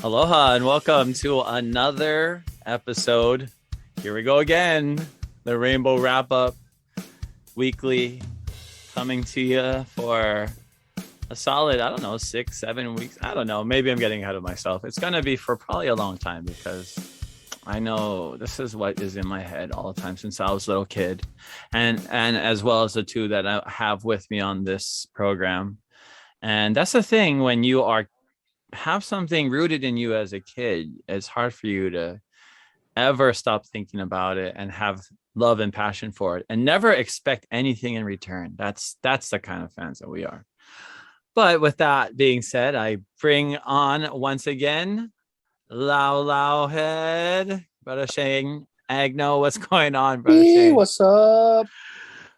Aloha and welcome to another episode. Here we go again. The Rainbow Wrap-Up Weekly coming to you for a solid, 6-7 weeks. I don't know. Maybe I'm getting ahead of myself. It's going to be for probably a long time because I know this is what is in my head all the time since I was a little kid. And as well as the two that I have with me on this program. And that's the thing when you have something rooted in you as a kid, it's hard for you to ever stop thinking about it and have love and passion for it and never expect anything in return. That's the kind of fans that we are. But with that being said, I bring on once again Laulauhead, Brother Shane Agno. What's going on, Brother Shane? What's up?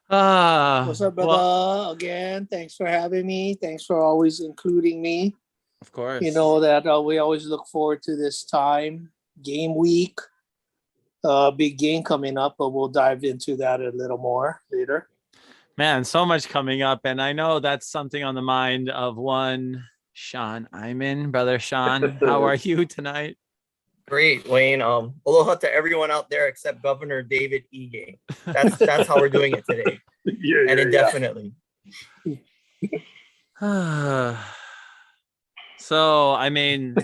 What's up, brother? Well, again, thanks for having me. Thanks for always including me. of course. You know that we always look forward to this time, game week. Big game coming up, but we'll dive into that a little more later. Man, so much coming up, and I know that's something on the mind of one Sean Eyman. Brother Sean, how are you tonight? Great, Wayne. Aloha to everyone out there except Governor David Ige. That's how we're doing it today, and indefinitely. So, I mean,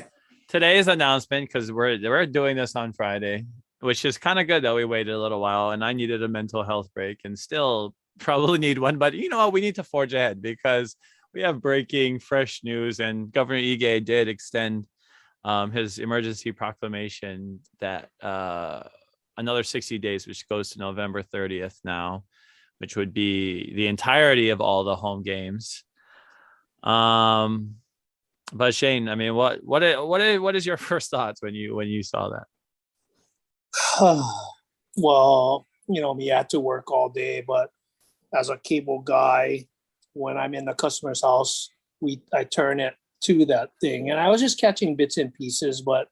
today's announcement, because we're doing this on Friday, which is kind of good that we waited a little while, and I needed a mental health break and still probably need one. But you know what? We need to forge ahead because we have breaking fresh news, and Governor Ige did extend his emergency proclamation that another 60 days, which goes to November 30th now, which would be the entirety of all the home games. But Shane, I mean, what is your first thoughts when you saw that? Well, me had to work all day, but as a cable guy, when I'm in the customer's house, I turn it to that thing, and I was just catching bits and pieces, but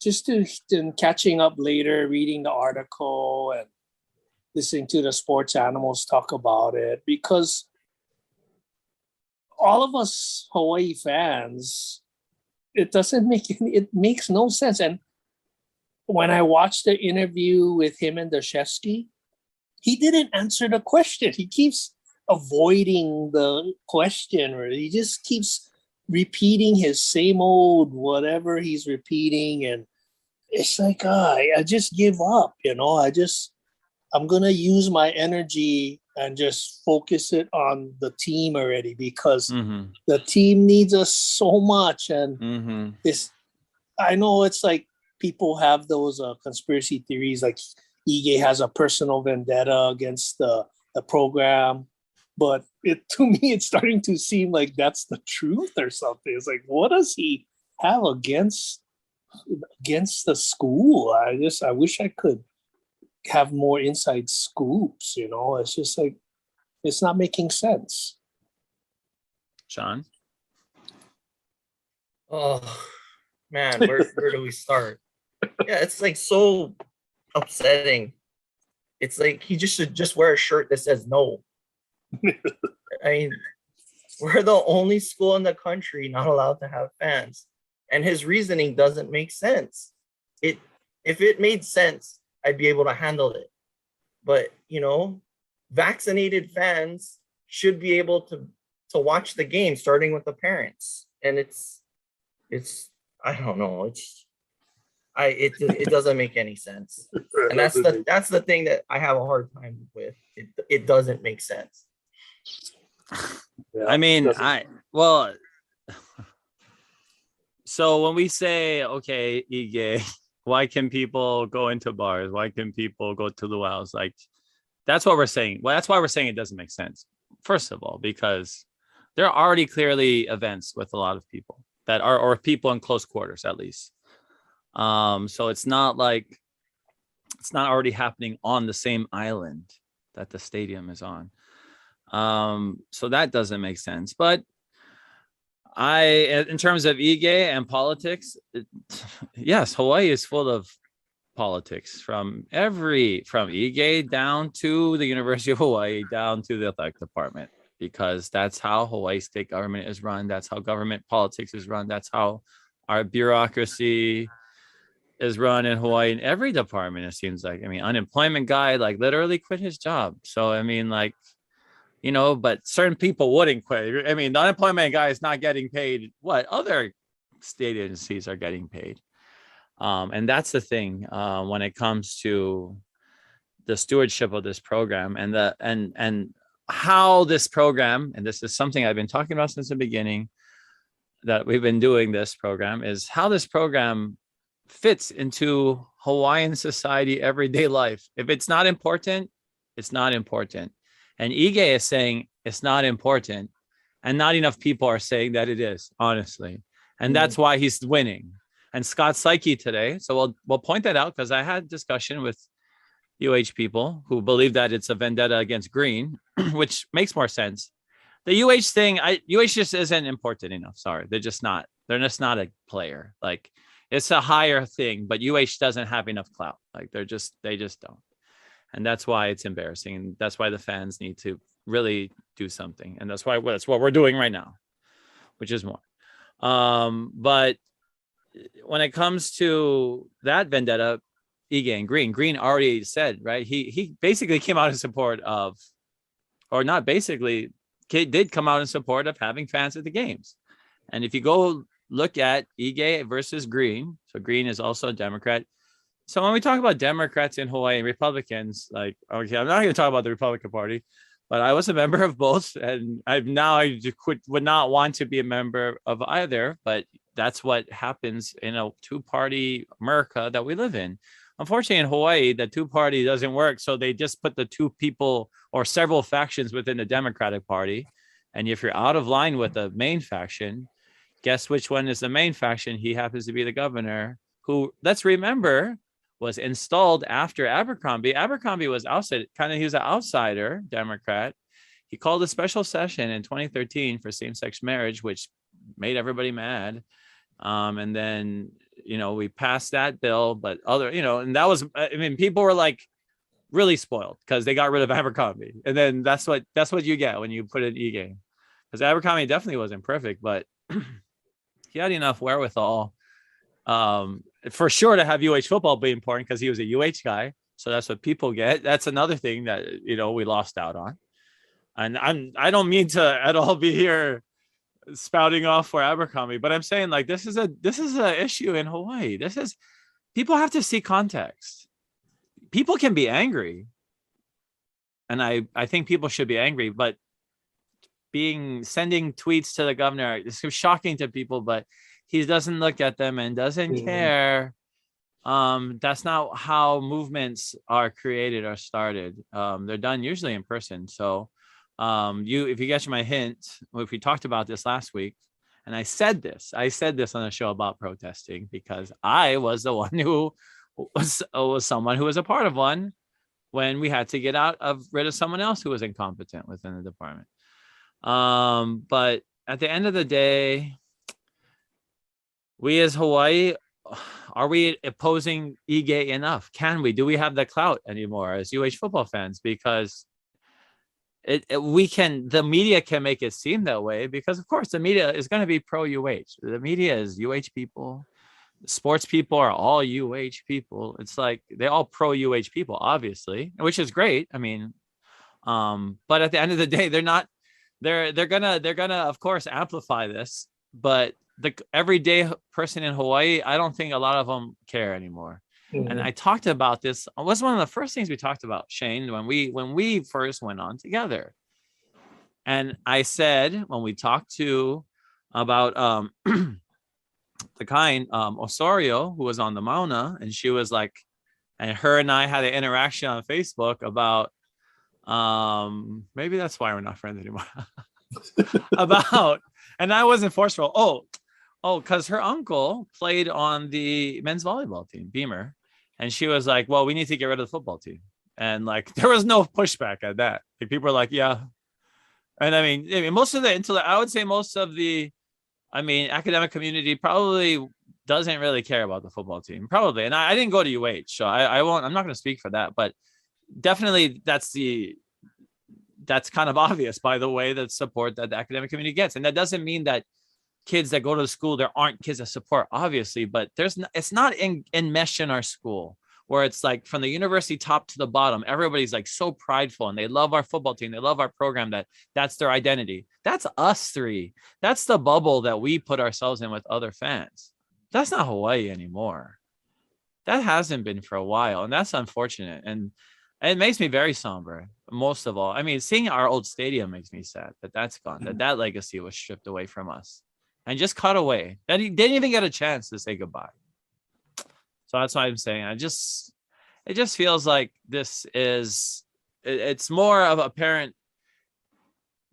just catching up later, reading the article and listening to the sports animals talk about it, because all of us Hawaii fans, it makes no sense. And when I watched the interview with him and Dashevsky, he didn't answer the question. He keeps avoiding the question, or he just keeps repeating his same old whatever he's repeating. And it's like, I just give up, I'm going to use my energy and just focus it on the team already, because the team needs us so much. And I know it's like people have those conspiracy theories, like Ige has a personal vendetta against the program. But to me, it's starting to seem like that's the truth or something. It's like, what does he have against the school? I wish I could have more inside scoops. It's just like, it's not making sense. Sean? Oh man, where do we start? Yeah, it's like so upsetting. It's like he should just wear a shirt that says no. I mean, we're the only school in the country not allowed to have fans, and his reasoning doesn't make sense. If it made sense, I'd be able to handle it. But vaccinated fans should be able to watch the game, starting with the parents. And it's I don't know. It doesn't make any sense, and that's the thing that I have a hard time with. It doesn't make sense. Yeah, I mean, so when we say, okay, Ige, why can people go into bars? Why can people go to luau's? Like, that's what we're saying. Well, that's why we're saying it doesn't make sense. First of all, because there are already clearly events with a lot of people that are, or people in close quarters, at least. So it's not like it's not already happening on the same island that the stadium is on. So that doesn't make sense. But in terms of Ige and politics, yes, Hawaii is full of politics from Ige down to the University of Hawaii, down to the athletic department, because that's how Hawaii state government is run. That's how government politics is run. That's how our bureaucracy is run in Hawaii in every department, it seems like. I mean, unemployment guy like literally quit his job. So I mean, like, you know, but certain people wouldn't quit. I mean, the unemployment guy is not getting paid what other state agencies are getting paid. And that's the thing when it comes to the stewardship of this program and and how this program, and this is something I've been talking about since the beginning, that we've been doing this program, is how this program fits into Hawaiian society, everyday life. If it's not important, it's not important. And Ige is saying it's not important. And not enough people are saying that it is, honestly. And that's why he's winning. And Scott Psyche today, so we'll point that out, because I had discussion with UH people who believe that it's a vendetta against green, which makes more sense. The UH thing, UH just isn't important enough. Sorry, they're just not a player. Like, it's a higher thing, but UH doesn't have enough clout. Like, they just don't. And that's why it's embarrassing. And that's why the fans need to really do something. And that's what we're doing right now, which is more. But when it comes to that vendetta, Ige and Green already said, right? He basically came out in support of, or not basically, did come out in support of having fans at the games. And if you go look at Ige versus Green, so Green is also a Democrat. So when we talk about Democrats in Hawaii and Republicans, like, okay, I'm not going to talk about the Republican Party, but I was a member of both, and I would not want to be a member of either. But that's what happens in a two-party America that we live in. Unfortunately, in Hawaii, the two-party doesn't work, so they just put the two people or several factions within the Democratic Party. And if you're out of line with the main faction, guess which one is the main faction? He happens to be the governor, who, let's remember, was installed after Abercrombie. Abercrombie was outside, he was an outsider Democrat. He called a special session in 2013 for same-sex marriage, which made everybody mad. And then, we passed that bill, but and that was, people were like really spoiled because they got rid of Abercrombie. And then that's what you get when you put in Ige. Because Abercrombie definitely wasn't perfect, but he had enough wherewithal for sure to have UH football be important because he was a UH guy. So that's what people get. That's another thing that, we lost out on. And I don't mean to at all be here spouting off for Abercrombie, but I'm saying, like, this is a issue in Hawaii. People have to see context. People can be angry. And I think people should be angry, but sending tweets to the governor, it's shocking to people, but he doesn't look at them and doesn't care. That's not how movements are created or started. They're done usually in person. So if you get my hint, if we talked about this last week, and I said this on the show about protesting because I was the one who was someone who was a part of one when we had to get rid of someone else who was incompetent within the department. But at the end of the day, we as Hawaii, are we opposing Ige enough? Do we have the clout anymore as UH football fans? Because the media can make it seem that way, because of course the media is going to be pro UH. The media is UH people. Sports people are all UH people. It's like they're all pro UH people, obviously, which is great. I mean, but at the end of the day, they're not. They're gonna of course amplify this, but the everyday person in Hawaii, I don't think a lot of them care anymore. Mm-hmm. And I talked about this. It was one of the first things we talked about, Shane, when we first went on together. And I said, when we talked about the kind Osorio, who was on the Mauna, and she was like, and her and I had an interaction on Facebook about maybe that's why we're not friends anymore. And I wasn't forceful. Because her uncle played on the men's volleyball team, Beamer. And she was like, well, we need to get rid of the football team. And like, there was no pushback at that. Like, people were like, yeah. And I mean, most of the academic community probably doesn't really care about the football team. Probably. And I didn't go to UH, so I'm not going to speak for that. But definitely that's kind of obvious by the way that support that the academic community gets. And that doesn't mean that kids that go to the school. There aren't kids that support, obviously, but it's not enmeshed in our school where it's like from the university top to the bottom, everybody's like so prideful and they love our football team. They love our program, that's their identity. That's us three. That's the bubble that we put ourselves in with other fans. That's not Hawaii anymore. That hasn't been for a while. And that's unfortunate. And it makes me very somber, most of all. I mean, seeing our old stadium makes me sad that that's gone, that legacy was stripped away from us and just cut away. That he didn't even get a chance to say goodbye. So that's why I'm saying it just feels like it's more of apparent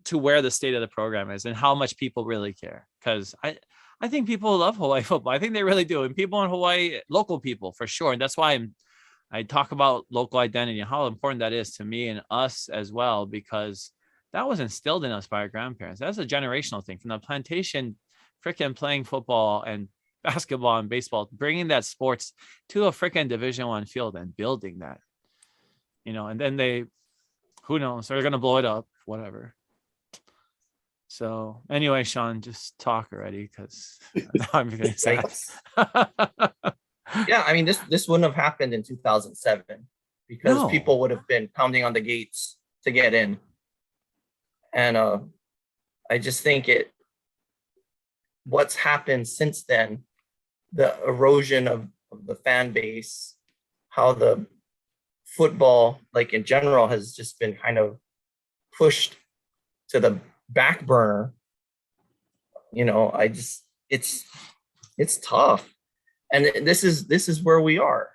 to where the state of the program is and how much people really care. Because I think people love Hawaii football. I think they really do. And people in Hawaii, local people for sure. And that's why I talk about local identity and how important that is to me and us as well, because that was instilled in us by our grandparents. That's a generational thing from the plantation, freaking playing football and basketball and baseball, bringing that sports to a freaking Division I field and building that, and then who knows, they're going to blow it up, whatever. So anyway, Sean, just talk already because I'm getting sad. Yeah, I mean, this wouldn't have happened in 2007 because people would have been pounding on the gates to get in. And I just think what's happened since then, the erosion of the fan base, how the football, like in general, has just been kind of pushed to the back burner. It's tough. And this is where we are.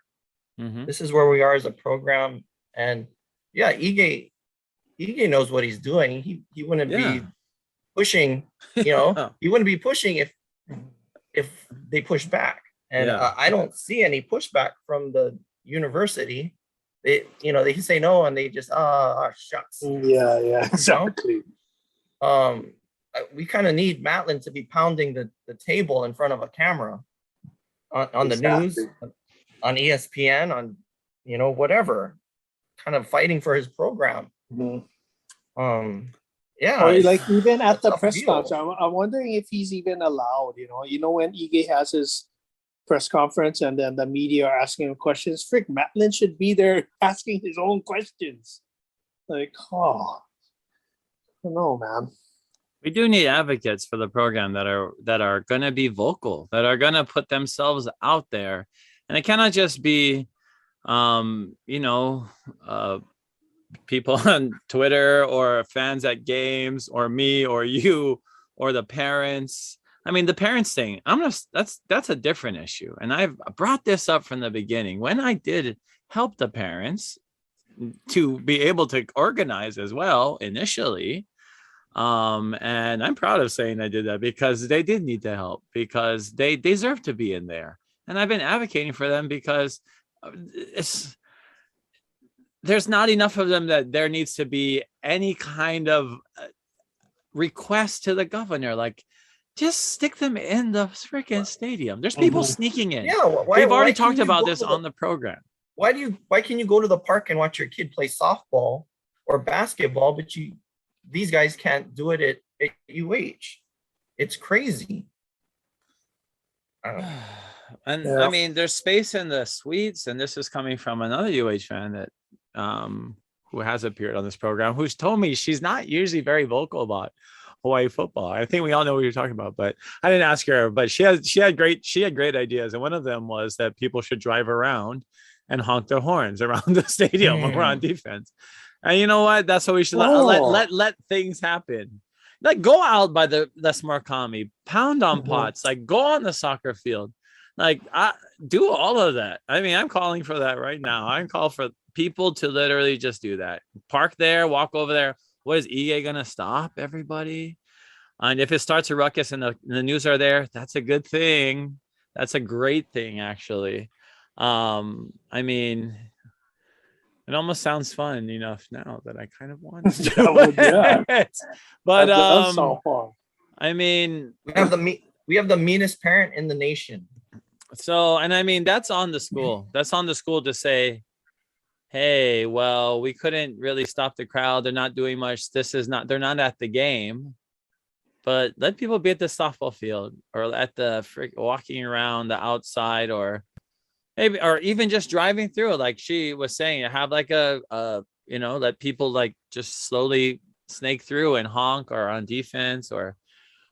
Mm-hmm. This is where we are as a program. And yeah, Ige knows what he's doing. He wouldn't be pushing, he wouldn't be pushing if they push back. And I don't see any pushback from the university. They can say no and they just shucks. Yeah, exactly. We kind of need Matlin to be pounding the table in front of a camera on the news, on ESPN, on whatever, kind of fighting for his program. Mm-hmm. Or like even at the press conference, I'm wondering if he's even allowed. When Ige has his press conference and then the media are asking him questions, Matlin should be there asking his own questions. Like, I don't know, man. We do need advocates for the program that are going to be vocal, that are going to put themselves out there. And it cannot just be, people on Twitter or fans at games or me or you or the parents. I mean, the parents thing, that's a different issue. And I've brought this up from the beginning. When I did help the parents to be able to organize as well initially, and I'm proud of saying I did that because they did need the help, because they deserve to be in there. And I've been advocating for them because there's not enough of them that there needs to be any kind of request to the governor. Like, just stick them in the freaking stadium. There's people sneaking in. Yeah, we've already talked about this on the program. Why can you go to the park and watch your kid play softball or basketball, but these guys can't do it at UH? It's crazy. And I mean, there's space in the suites, and this is coming from another UH fan that who has appeared on this program, who's told me she's not usually very vocal about Hawaii football. I think we all know what you're talking about, but I didn't ask her. But she had great ideas, and one of them was that people should drive around and honk their horns around the stadium when we're on defense. And you know what? That's what we should let things happen. Like, go out by the Murakami, pound on pots, like go on the soccer field, like do all of that. I mean, I'm calling for that right now. I'm calling for people to literally just do that. Park there, walk over there. What is EA gonna stop everybody? And if it starts a ruckus and the news are there, that's a good thing. That's a great thing, actually. I mean, it almost sounds fun enough now that I kind of want to do it. But I mean, we have the meanest parent in the nation. So, and I mean, that's on the school. That's on the school to say, hey, well, we couldn't really stop the crowd. They're not doing much. They're not at the game. but let people be at the softball field or at the walking around the outside, or maybe, or even just driving through. Like she was saying, have like let people like just slowly snake through and honk or on defense or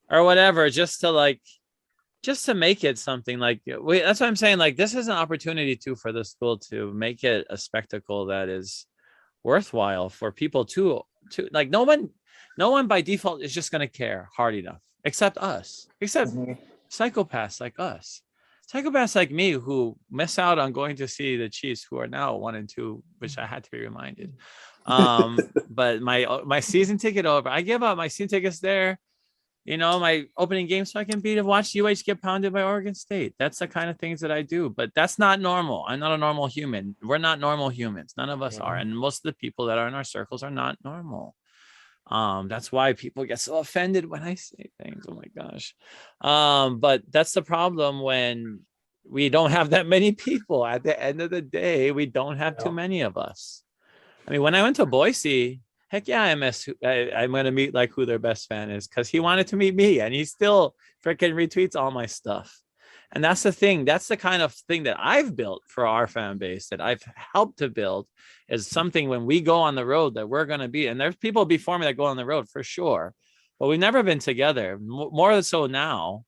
whatever, just to make it something like that's what I'm saying. Like this is an opportunity too for the school to make it a spectacle that is worthwhile for people to like. No one by default is just going to care hard enough, except us, except psychopaths like us, psychopaths like me who miss out on going to see the Chiefs, who are now 1-2, which I had to be reminded. But my season ticket over, I give up my season tickets there, my opening game, so I can watch UH get pounded by Oregon State. That's the kind of things that I do, but that's not normal. I'm not a normal human. We're not normal humans. None of us are. And most of the people that are in our circles are not normal. That's why people get so offended when I say things. Oh my gosh. But that's the problem when we don't have that many people. At the end of the day, we don't have too many of us. I mean, when I went to Boise, heck yeah, I'm going to meet like who their best fan is, because he wanted to meet me and he still freaking retweets all my stuff. And that's the thing. That's the kind of thing that I've built for our fan base, that I've helped to build, is something when we go on the road that we're going to be. And there's people before me that go on the road for sure, but we've never been together, more so now.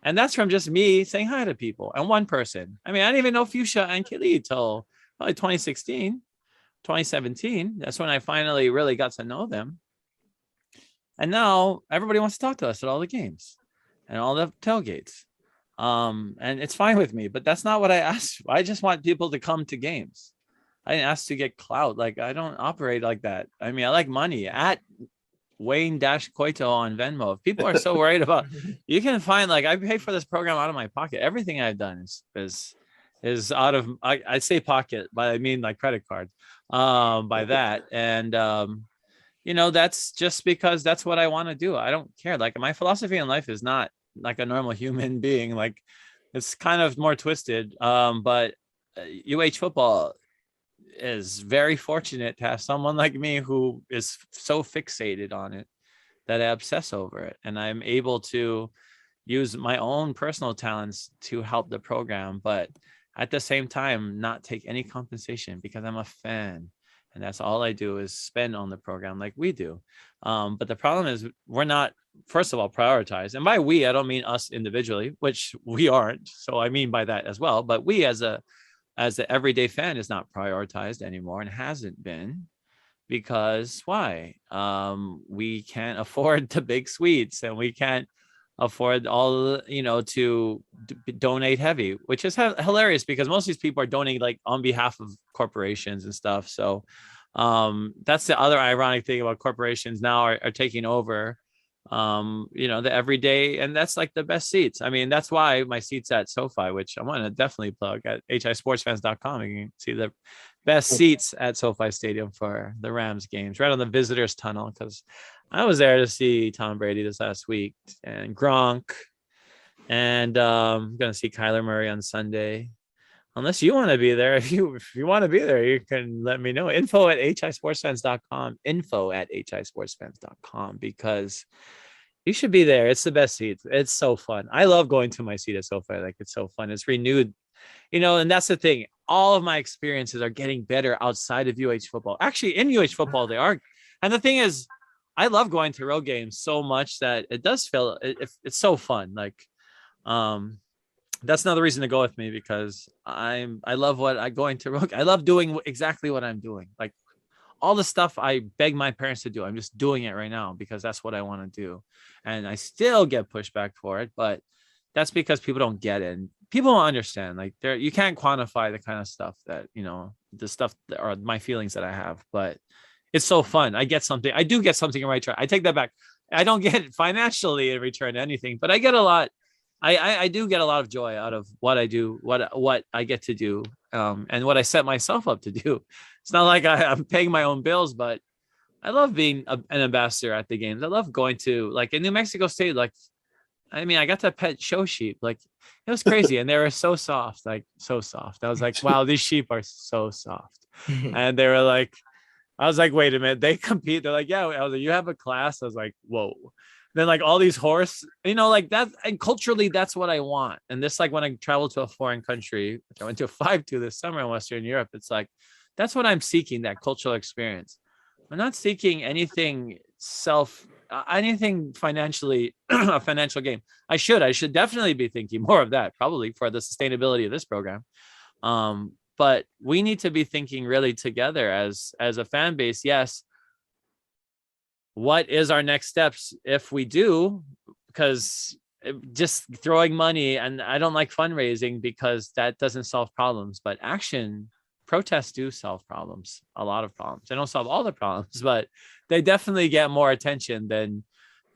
And that's from just me saying hi to people and one person. I mean, I didn't even know Fuchsia and Kili till probably 2016. 2017, that's when I finally really got to know them. And now everybody wants to talk to us at all the games and all the tailgates. And it's fine with me, but that's not what I asked. I just want people to come to games. I didn't ask to get clout. Like, I don't operate like that. I mean, I like money. At Wayne-Coito on Venmo. If people are so worried about, you can find, like, I pay for this program out of my pocket. Everything I've done is out of, I say pocket, but I mean like credit card, by that. And, that's just because that's what I want to do. I don't care. Like, my philosophy in life is not like a normal human being. Like, it's kind of more twisted. But UH football is very fortunate to have someone like me who is so fixated on it that I obsess over it. And I'm able to use my own personal talents to help the program, but at the same time, not take any compensation, because I'm a fan. And that's all I do is spend on the program like we do. But the problem is we're not, first of all, prioritized. And by we, I don't mean us individually, which we aren't. So I mean by that as well. But we as the everyday fan is not prioritized anymore, and hasn't been, because why? We can't afford the big suites, and we can't afford all, to donate heavy, which is hilarious, because most of these people are donating like on behalf of corporations and stuff. So that's the other ironic thing about corporations now are taking over, the everyday, and that's like the best seats. I mean, that's why my seats at SoFi, which I want to definitely plug at hisportsfans.com. You can see the best seats at SoFi Stadium for the Rams games, right on the visitors tunnel, because I was there to see Tom Brady this last week and Gronk, and I'm going to see Kyler Murray on Sunday. Unless you want to be there. If you want to be there, you can let me know. Info at hisportsfans.com. Info at hisportsfans.com, because you should be there. It's the best seat. It's so fun. I love going to my seat at SoFi. Like, it's so fun. It's renewed, and that's the thing. All of my experiences are getting better outside of UH football. Actually, in UH football, they are. And the thing is, I love going to road games so much that it does feel it's so fun. Like, that's another reason to go with me, because I love going to road. I love doing exactly what I'm doing. Like, all the stuff I beg my parents to do, I'm just doing it right now because that's what I want to do. And I still get pushback for it, but that's because people don't get it. And people don't understand. Like, you can't quantify the kind of stuff that, the stuff that are my feelings that I have, but it's so fun. I do get something in return. I take that back. I don't get it financially in return anything, but I get a lot. I do get a lot of joy out of what I do, what I get to do, and what I set myself up to do. It's not like I'm paying my own bills, but I love being an ambassador at the games. I love going to, like, in New Mexico State. Like, I mean, I got to pet show sheep. Like, it was crazy, and they were so soft, like so soft. I was like, wow, these sheep are so soft. And they were like, I was like, wait a minute, they compete. They're like, yeah. I was like, you have a class? I was like, whoa. then like all these horse, like that. And culturally, that's what I want. And this, like when I travel to a foreign country, which I went to a 5-2 this summer in Western Europe, it's like, that's what I'm seeking, that cultural experience. I'm not seeking anything anything financially, a financial gain. I should definitely be thinking more of that, probably for the sustainability of this program. But we need to be thinking really together as a fan base. Yes. What is our next steps if we do? Because just throwing money, and I don't like fundraising because that doesn't solve problems, but protests do solve problems, a lot of problems. They don't solve all the problems, but they definitely get more attention than,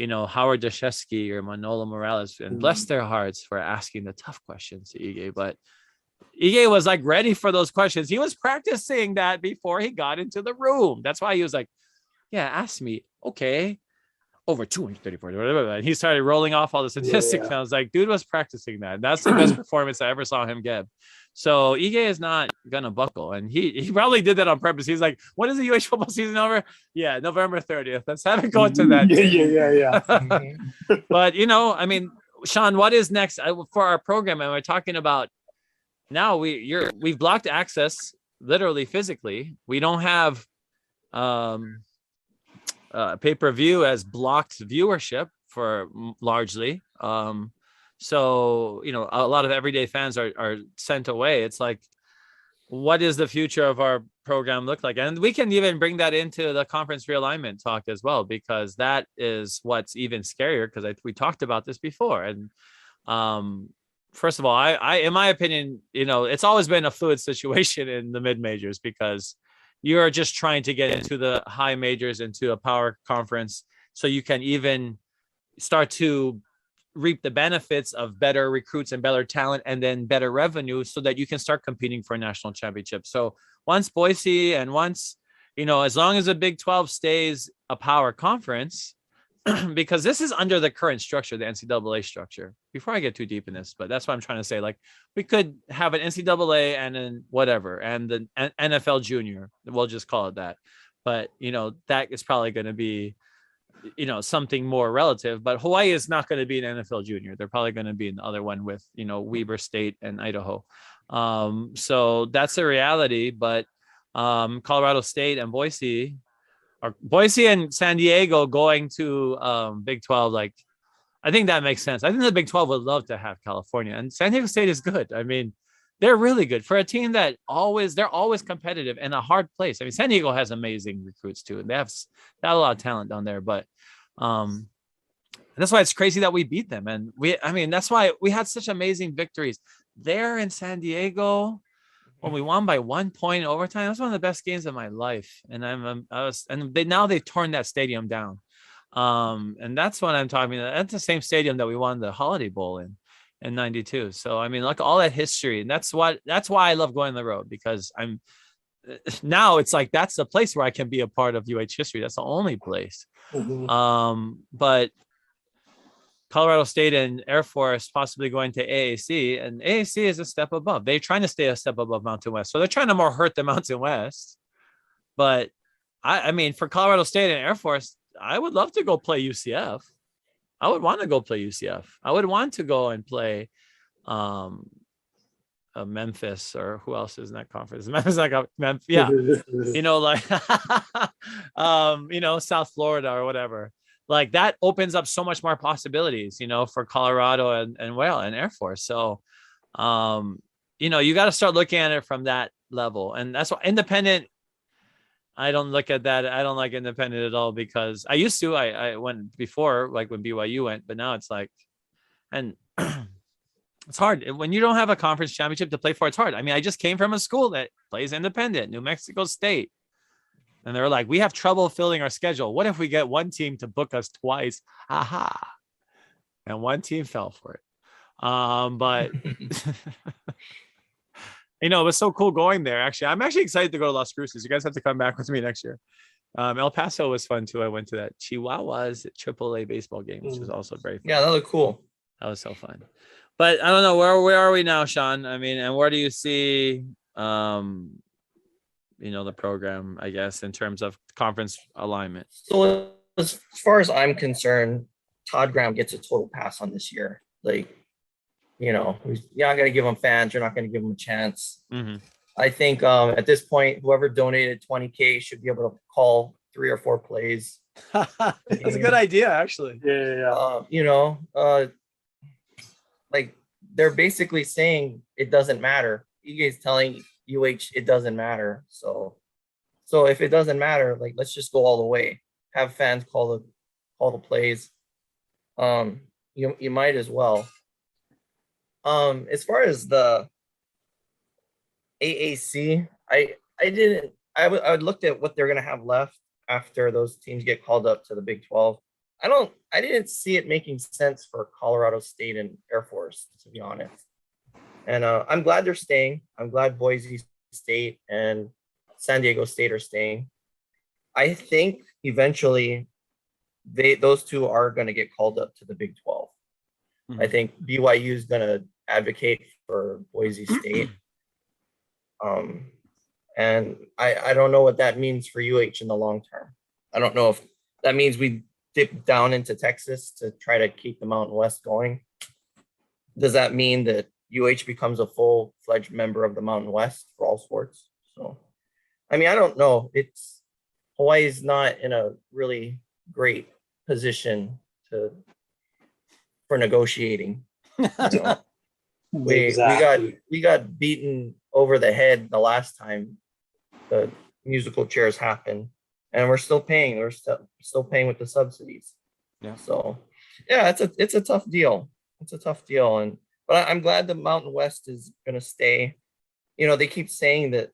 Howard Dashevsky or Manolo Morales, and bless their hearts for asking the tough questions to Ige. But Ige was like ready for those questions. He was practicing that before he got into the room. That's why he was like, yeah, ask me. Okay. Over 234, whatever. And he started rolling off all the statistics. And I was like, dude was practicing that. That's the best performance I ever saw him give. So Ige is not gonna buckle, and he probably did that on purpose. He's like, when is the UH football season over? Yeah, November 30th. Let's have it go to that. Yeah. But I mean, Sean, what is next for our program? And we're talking about now we've blocked access, literally physically. We don't have pay-per-view as blocked viewership for largely. So, a lot of everyday fans are sent away. It's like, what is the future of our program look like? And we can even bring that into the conference realignment talk as well, because that is what's even scarier, because we talked about this before. And first of all, I in my opinion, it's always been a fluid situation in the mid majors, because you're just trying to get into the high majors, into a power conference, so you can even start to reap the benefits of better recruits and better talent, and then better revenue, so that you can start competing for a national championship. So once Boise, and once, as long as the Big 12 stays a power conference, because this is under the current structure, the NCAA structure, before I get too deep in this, but that's what I'm trying to say. Like, we could have an NCAA and then whatever, and the NFL junior, we'll just call it that. But, that is probably going to be, something more relative, but Hawaii is not going to be an NFL junior. They're probably going to be another one with, Weber State and Idaho. So that's a reality, but Colorado State and Boise and San Diego going to Big 12, like, I think that makes sense. I think the Big 12 would love to have California, and San Diego State is good. I mean, they're really good for a team that they're always competitive in a hard place. I mean, San Diego has amazing recruits too, and they have a lot of talent down there, but that's why it's crazy that we beat them. And that's why we had such amazing victories there in San Diego. When we won by 1 point in overtime, that was one of the best games of my life. And now they've torn that stadium down. And that's what I'm talking about. That's the same stadium that we won the Holiday Bowl in 92. So, I mean, like, all that history, and that's why I love going on the road, because now it's like, that's the place where I can be a part of UH history. That's the only place. But Colorado State and Air Force possibly going to AAC, and AAC is a step above. They're trying to stay a step above Mountain West. So they're trying to more hurt the Mountain West. But I mean, for Colorado State and Air Force, I would love to go play UCF. I would want to go play UCF. I would want to go and play Memphis, or who else is in that conference? Memphis, Memphis, yeah. South Florida or whatever. Like, that opens up so much more possibilities, for Colorado and Air Force. So, you got to start looking at it from that level. And that's why independent, I don't look at that. I don't like independent at all, because I used to, I went before, like when BYU went, but now it's like, and it's hard when you don't have a conference championship to play for. It's hard. I mean, I just came from a school that plays independent, New Mexico State. And they're like, we have trouble filling our schedule. What if we get one team to book us twice? Aha. And one team fell for it. But it was so cool going there. Actually, I'm actually excited to go to Las Cruces. You guys have to come back with me next year. El Paso was fun too. I went to that Chihuahuas AAA baseball game, which was also very fun. Yeah, that looked cool. That was so fun. But I don't know, where are we now, Sean? I mean, and where do you see the program, I guess, in terms of conference alignment? So as far as I'm concerned, Todd Graham gets a total pass on this year. Like, you're not going to give him fans. You're not going to give him a chance. Mm-hmm. I think at this point, whoever donated $20K should be able to call 3 or 4 plays. That's a good idea, actually. Like they're basically saying it doesn't matter. Ige is telling UH it doesn't matter. So if it doesn't matter, like let's just go all the way. Have fans call the plays. You might as well. As far as the AAC, I looked at what they're gonna have left after those teams get called up to the Big 12. I didn't see it making sense for Colorado State and Air Force, to be honest. And I'm glad they're staying. I'm glad Boise State and San Diego State are staying. I think eventually those two are going to get called up to the Big 12. Mm-hmm. I think BYU is going to advocate for Boise State. And I don't know what that means for UH in the long term. I don't know if that means we dip down into Texas to try to keep the Mountain West going. Does that mean that UH becomes a full-fledged member of the Mountain West for all sports? So, I mean, I don't know. Hawaii's not in a really great position for negotiating. Exactly. We got beaten over the head the last time the musical chairs happened, and we're still paying. We're still paying with the subsidies. Yeah. So, yeah, it's a tough deal. It's a tough deal, but I'm glad the Mountain West is going to stay. They keep saying that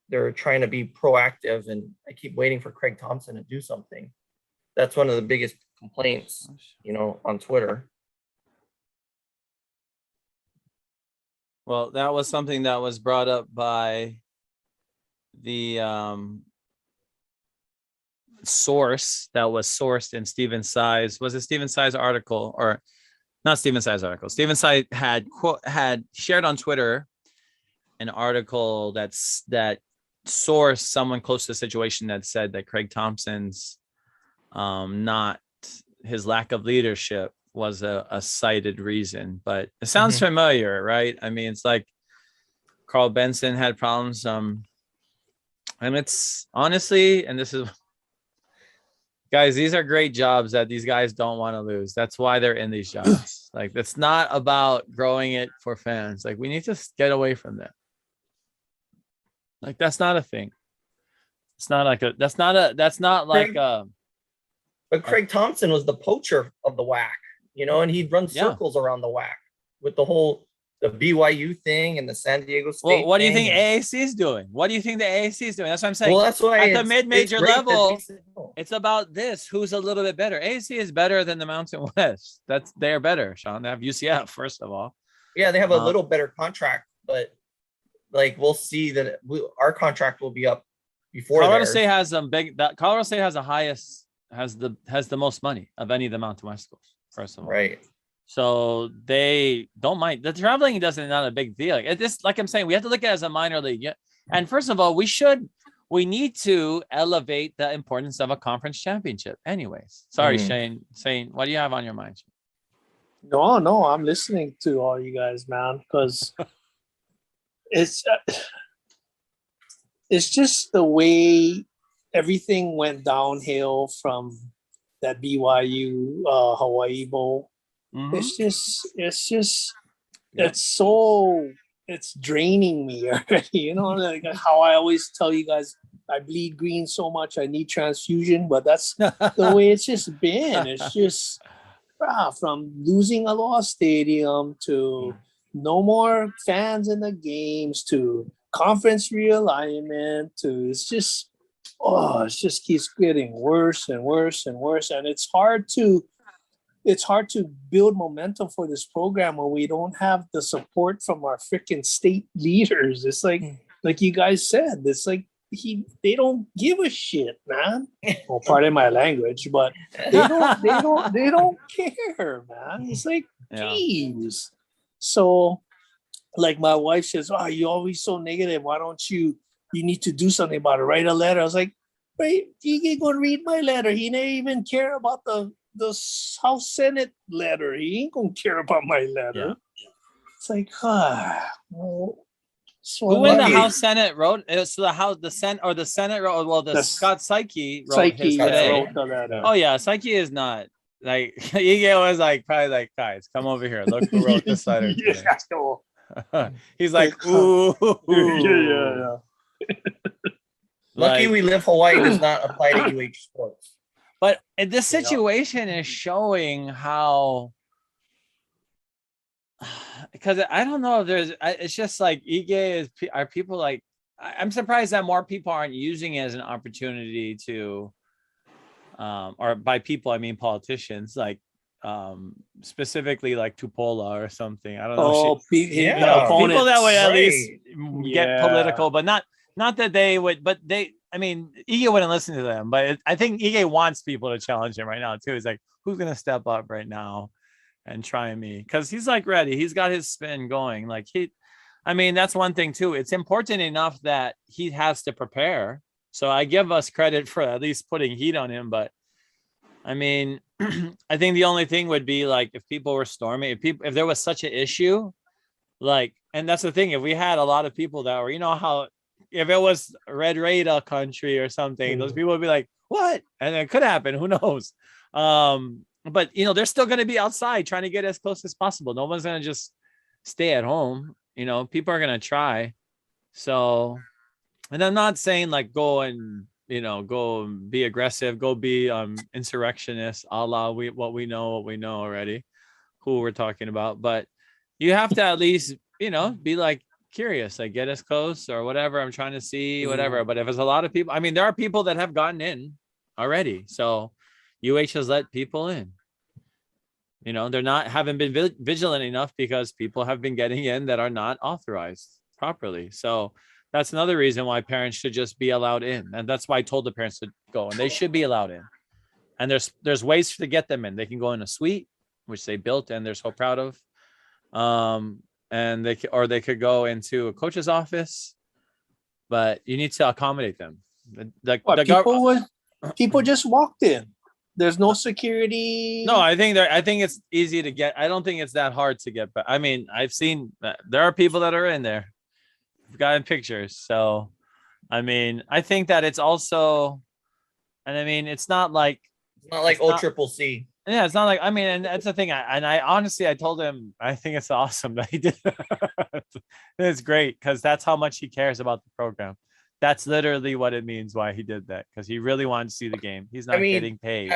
they're trying to be proactive, and I keep waiting for Craig Thompson to do something. That's one of the biggest complaints, on Twitter. Well, that was something that was brought up by the source that was sourced in Stephen Tsai's. Was it Stephen Tsai's article, or not Stephen Tsai's article? Stephen Tsai had shared on Twitter an article that sourced someone close to the situation that said that Craig Thompson's not his lack of leadership was a cited reason, but it sounds familiar, right? I mean, it's like Carl Benson had problems. And it's honestly, and this is, guys, these are great jobs that these guys don't want to lose. That's why they're in these jobs. Like, it's not about growing it for fans. Like, we need to get away from that. Like, that's not a thing. It's not like But Craig Thompson was the poacher of the WAC, and he'd run circles around the WAC with the BYU thing and the San Diego State. Well, what do you think AAC is doing? What do you think the AAC is doing? That's what I'm saying. Well, that's why at the mid-major level, it's about this. Who's a little bit better? AAC is better than the Mountain West. They're better, Sean. They have UCF, first of all. Yeah, they have a little better contract, but we'll see that our contract will be up before Colorado State has Colorado State has has the most money of any of the Mountain West schools, first of all. Right. So they don't mind. The traveling not a big deal. Like I'm saying, we have to look at it as a minor league. Yeah. And first of all, we need to elevate the importance of a conference championship. Anyways, sorry, Shane, what do you have on your mind? No, I'm listening to all you guys, man, because it's just the way everything went downhill from that BYU Hawaii Bowl. It's draining me already. Like how I always tell you guys, I bleed green so much I need transfusion, but that's the way it's just been. It's just from losing Aloha Stadium to no more fans in the games to conference realignment to it just keeps getting worse and worse and worse, and it's hard to build momentum for this program when we don't have the support from our freaking state leaders. It's like you guys said, it's like they don't give a shit, man. Well, pardon my language, but they don't care, man. It's like, geez. So, like my wife says, "Oh, you're always so negative. Why don't you need to do something about it? Write a letter." I was like, "Right, he ain't gonna read my letter. He didn't even care about the the House Senate letter. He ain't gonna care about my letter. Yeah. It's like, well, so Who in the lucky. House Senate wrote? So the Senate wrote. Well, the Scott Psyche wrote Psyche his today. wrote the letter. Oh yeah, Psyche is not like Ige was like probably like, guys, come over here. Look who wrote this letter today. Yeah, so- He's like, ooh. yeah. Lucky Like, we live Hawaii does not apply to UH sports. but this situation is showing how, because I don't know if it's just like Ige are people like, I'm surprised that more people aren't using it as an opportunity to, or by people, I mean politicians, like specifically like Tupola or something. I don't know. People that would at least get political, but not that they would, but I mean, Ige wouldn't listen to them, but I think Ige wants people to challenge him right now too. He's like, who's going to step up right now and try me? Because he's like ready. He's got his spin going. Like I mean, that's one thing too. It's important enough that he has to prepare. So I give us credit for at least putting heat on him. But I mean, I think the only thing would be like if people were storming, if there was such an issue, like, and that's the thing. If we had a lot of people that were, how if it was Red Raider country or something, those people would be like, what? And it could happen. Who knows? But they're still going to be outside trying to get as close as possible. No one's going to just stay at home. People are going to try. So, and I'm not saying like go and be aggressive, go be insurrectionists, a la what we know already, who we're talking about. But you have to at least, be like curious, like get us close or whatever. I'm trying to see whatever. But if it's a lot of people, I mean, there are people that have gotten in already. So UH has let people in. They're haven't been vigilant enough because people have been getting in that are not authorized properly. So that's another reason why parents should just be allowed in. And that's why I told the parents to go, and they should be allowed in. And there's ways to get them in. They can go in a suite, which they built and they're so proud of. And they could go into a coach's office, but you need to accommodate them. People just walked in. There's no security. No, I think it's easy to get. I don't think it's that hard to get. But I mean, I've seen there are people that are in there. I've gotten pictures. So, I mean, I think that it's also, and I mean, it's not like Triple C. Yeah, it's not like, I mean, and that's the thing. I honestly, I told him, I think it's awesome that he did. It's great because that's how much he cares about the program. That's literally what it means why he did that, because he really wanted to see the game. He's not getting paid.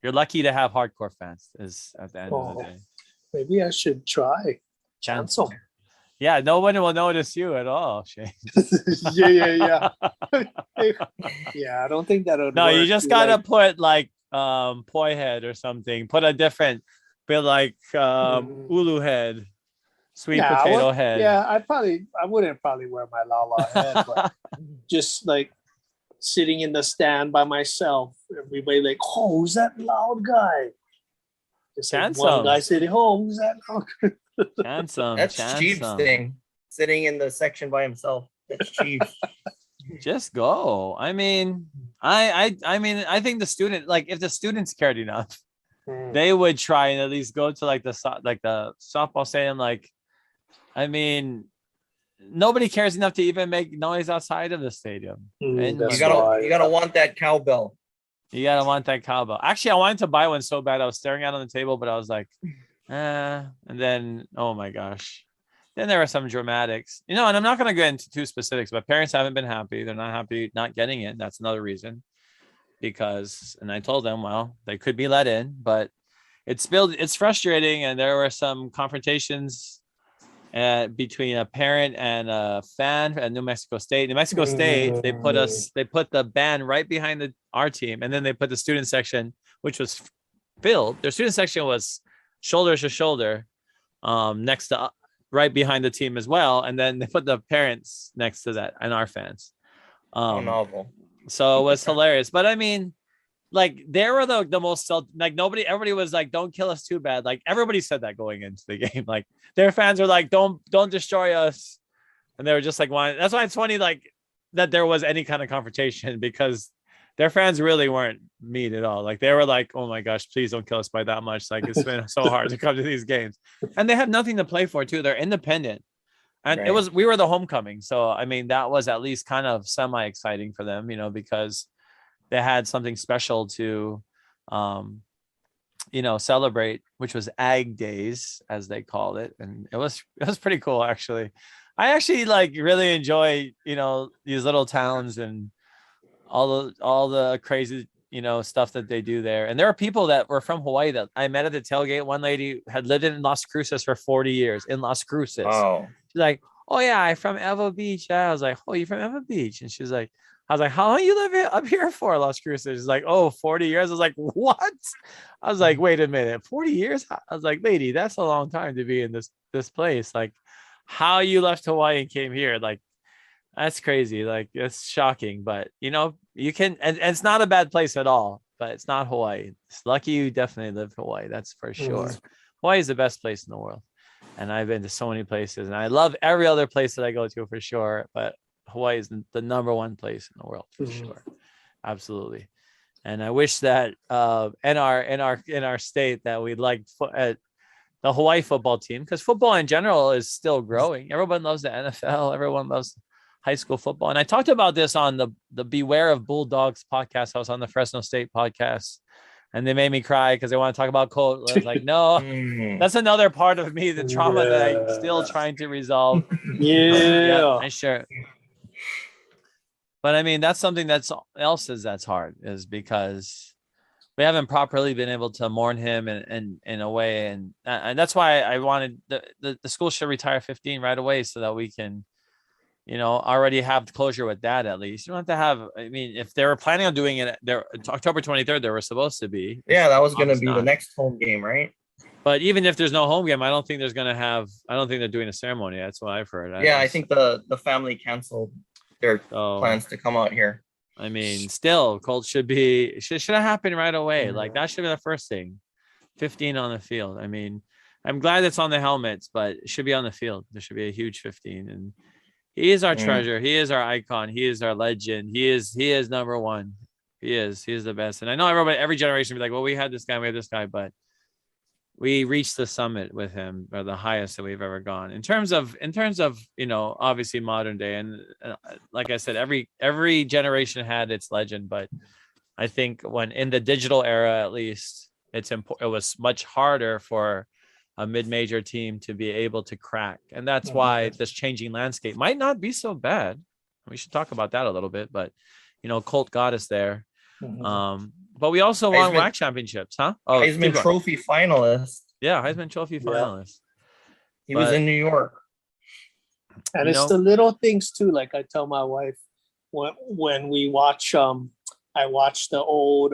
You're lucky to have hardcore fans is at the end of the day. Maybe I should try. Cancel. Yeah, no one will notice you at all, Shane. Yeah. Yeah, I don't think that would work. You just gotta put like poi head or something. Put a different, bit like ulu head. Sweet potato head. Yeah, I wouldn't probably wear my Laulauhead, but just like sitting in the stand by myself, everybody like, oh, who's that loud guy? Just like one guy sitting, oh, who's that loud guy? That's Chief's thing. Sitting in the section by himself. That's Chief. Just go. I mean, I think the student, like if the students cared enough, they would try and at least go to like the softball stadium. Like, I mean, nobody cares enough to even make noise outside of the stadium. And you gotta want that cowbell. You gotta want that cowbell. Actually, I wanted to buy one so bad. I was staring at it on the table, but I was like, and then, oh my gosh. Then there were some dramatics, and I'm not going to get into too specifics, but parents haven't been happy. They're not happy not getting in. That's another reason, and I told them, well, they could be let in, but it's frustrating. And there were some confrontations between a parent and a fan at New Mexico State. New Mexico State, they put the band right behind our team, and then they put the student section, which was filled. Their student section was shoulder to shoulder, next to right behind the team as well, and then they put the parents next to that and our fans. Novel. So it was hilarious. But I mean, like they were the most, like everybody was like, don't kill us too bad. Like everybody said that going into the game. Like their fans were like, don't destroy us. And they were just like, why? That's why it's funny, like that there was any kind of confrontation, because their fans really weren't mean at all. Like they were like, oh my gosh, please don't kill us by that much. Like it's been so hard to come to these games. And they have nothing to play for too. They're independent. And we were the homecoming. So, I mean, that was at least kind of semi-exciting for them, because they had something special to, celebrate, which was Ag Days, as they called it. And it was pretty cool, actually. I actually really enjoy, these little towns and all the crazy, stuff that they do there. And there are people that were from Hawaii that I met at the tailgate. One lady had lived in Las Cruces for 40 years in Las Cruces. Oh. She's like, oh yeah, I'm from Evo Beach. Yeah. I was like, oh, you're from Evo Beach? And she's like, I was like, how long you live up here for, Las Cruces? She's like, oh, 40 years. I was like, what? I was like, wait a minute, 40 years? I was like, lady, that's a long time to be in this place. Like, how you left Hawaii and came here? Like, that's crazy. Like, it's shocking. But you can, and it's not a bad place at all. But it's not Hawaii. It's lucky you definitely lived Hawaii. That's for sure. Hawaii is the best place in the world. And I've been to so many places, and I love every other place that I go to for sure. But Hawaii is the number one place in the world for sure. Absolutely. And I wish that in our state that we'd like the Hawaii football team, because football in general is still growing. Everyone loves the NFL. Everyone loves high school football. And I talked about this on the Beware of Bulldogs podcast. I was on the Fresno State podcast, and they made me cry because they want to talk about Colt. I was like, no, that's another part of me, the trauma that I'm still trying to resolve. Yeah, sure. But I mean, that's something that's hard, is because we haven't properly been able to mourn him in a way. And that's why I wanted the school should retire 15 right away, so that we can, already have closure with that. At least you don't have to have, I mean, if they were planning on doing it there, October 23rd, they were supposed to be. Yeah, that was going to be the next home game, right? But even if there's no home game, I don't think they're doing a ceremony. That's what I've heard. I think the family canceled their plans to come out here. I mean, still, Colt should have happened right away. Like, that should be the first thing. 15 on the field. I mean, I'm glad it's on the helmets, but it should be on the field. There should be a huge 15. And he is our treasure. He is our icon. He is our legend. He is number one. He is the best. And I know every generation will be like, well, we had this guy, but we reached the summit with him, or the highest that we've ever gone in terms of, obviously modern day. And like I said, every generation had its legend, but I think when in the digital era, at least it was much harder for a mid-major team to be able to crack. And that's why this changing landscape might not be so bad. We should talk about that a little bit, but Colt got us there. But we also won WAC championships, huh? Oh, Heisman Trophy finalist. Yeah, Heisman Trophy finalist. He was in New York. And it's the little things too. Like I tell my wife when we watch, I watch the old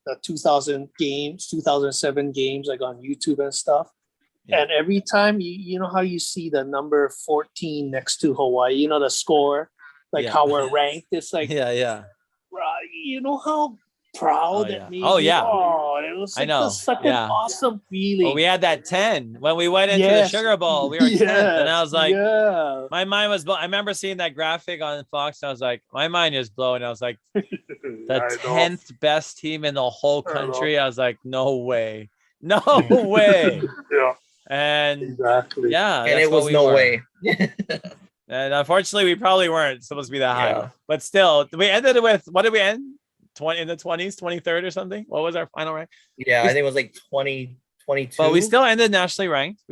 the 2007 games, like on YouTube and stuff. Yeah. And every time you know how you see the number 14 next to Hawaii, the score, like how we're ranked. It's like, you know how proud that made me? It was like such an awesome feeling. Well, we had that 10 when we went into the Sugar Bowl. We were 10th, and I was like, my mind was blown. I remember seeing that graphic on Fox, and I was like, my mind is blown. I was like, the 10th best team in the whole country. I was like, no way. No way. And exactly. And it was no way. And unfortunately, we probably weren't supposed to be that high. But still, we ended with, what did we end? In the 20s, 23rd or something? What was our final rank? Yeah, I think it was like 20, 22. But we still ended nationally ranked.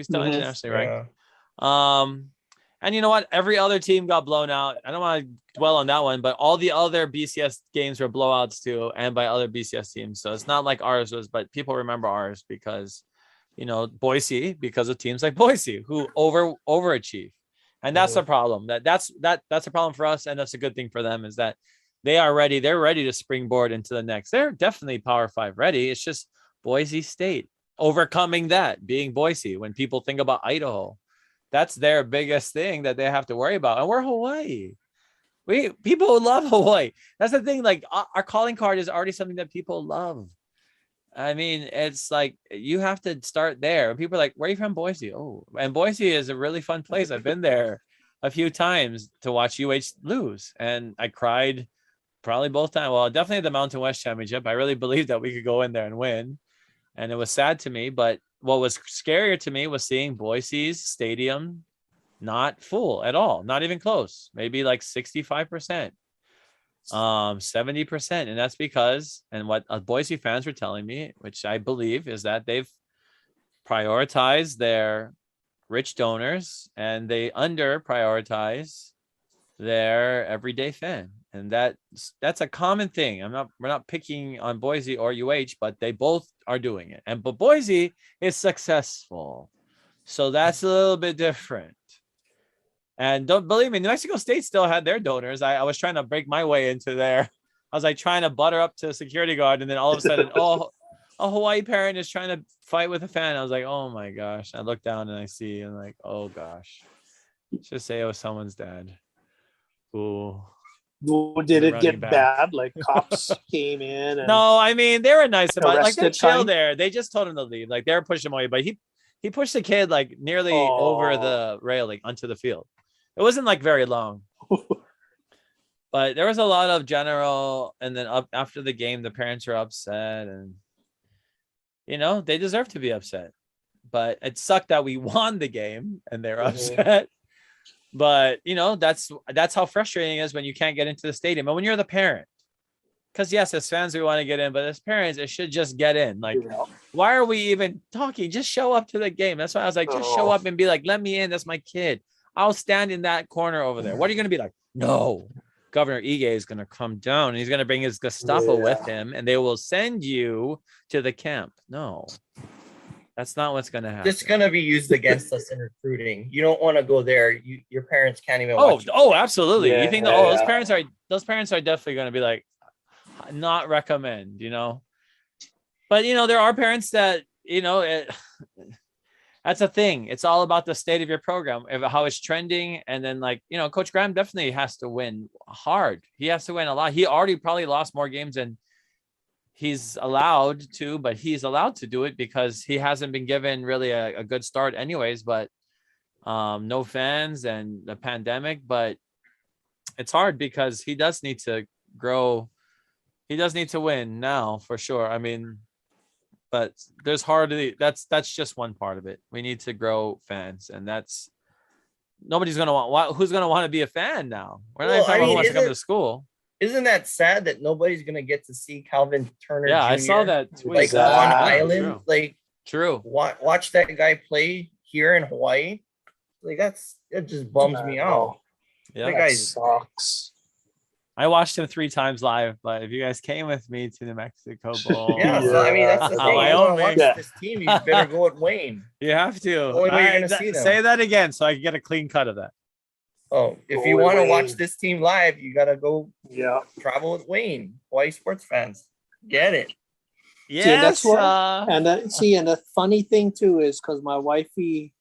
And you know what? Every other team got blown out. I don't want to dwell on that one, but all the other BCS games were blowouts too, and by other BCS teams. So it's not like ours was, but people remember ours because, Boise, because of teams like Boise who overachieve. And that's a problem. That's a problem for us, and that's a good thing for them, is that they're ready to springboard into the next. They're definitely Power 5 ready. It's just Boise State overcoming that, being Boise. When people think about Idaho, that's their biggest thing that they have to worry about. And we're Hawaii. People love Hawaii. That's the thing. Like, our calling card is already something that people love. I mean, it's like, you have to start there. People are like, where are you from? Boise. Oh, and Boise is a really fun place. I've been there a few times to watch UH lose. And I cried Probably both times. Well, definitely the Mountain West Championship. I really believed that we could go in there and win. And it was sad to me. But what was scarier to me was seeing Boise's stadium not full at all, not even close, maybe like 65%, 70%. And that's because, and what Boise fans were telling me, which I believe, is that they've prioritized their rich donors and they under prioritize their everyday fan. And that's a common thing. We're not picking on Boise or UH, but they both are doing it. But Boise is successful. So that's a little bit different. And don't believe me, New Mexico State still had their donors. I was trying to break my way into there. I was like trying to butter up to a security guard. And then all of a sudden, a Hawaii parent is trying to fight with a fan. I was like, oh my gosh. I look down and I see, and like, oh gosh. Just say it was someone's dad. Ooh. Did it get bad? Like cops came in? And no, I mean, they were nice about it. Like they're chill time? there. They just told him to leave. Like they were pushing him away, but he pushed the kid like nearly over the railing onto the field. It wasn't like very long. But there was a lot of general, and then up after the game, the parents were upset, and they deserve to be upset. But it sucked that we won the game and they're upset. But that's how frustrating it is when you can't get into the stadium. And when you're the parent, because yes, as fans we want to get in, but as parents, it should just get in. Like, why are we even talking? Just show up to the game. That's why I was like, just show up and be like, let me in. That's my kid. I'll stand in that corner over there. What are you going to be like? No, Governor Ige is going to come down and he's going to bring his Gestapo with him and they will send you to the camp. No, that's not what's going to happen. It's going to be used against us in recruiting. You don't want to go there. Your parents can't even watch you. Oh, absolutely. You think those parents are definitely going to be like, not recommend, but there are parents that, that's a thing. It's all about the state of your program, how it's trending. And then Coach Graham definitely has to win hard. He has to win a lot. He already probably lost more games than he's allowed to, but he's allowed to do it because he hasn't been given really a good start anyways, but no fans and the pandemic, but it's hard because he does need to grow. He does need to win now for sure. I mean, but there's hardly, that's just one part of it. We need to grow fans, and that's nobody's going to who's going to want to be a fan now? We're not even talking about who wants to come to school. Isn't that sad that nobody's going to get to see Calvin Turner? Yeah, Jr. I saw that tweet. On island. True. Like, true. Watch that guy play here in Hawaii. Like it just bums me out. Yeah, that guy sucks. I watched him 3 times live, but if you guys came with me to New Mexico Bowl, so I mean that's the thing. My You own want to watch this team, you better go at Wayne. you have to. Only way you're gonna see them. Say that again so I can get a clean cut of that. Oh, if you want to watch this team live, you gotta go travel with Wayne. Hawaii sports fans. Get it. Yeah, that's what. And the funny thing too is because my wifey,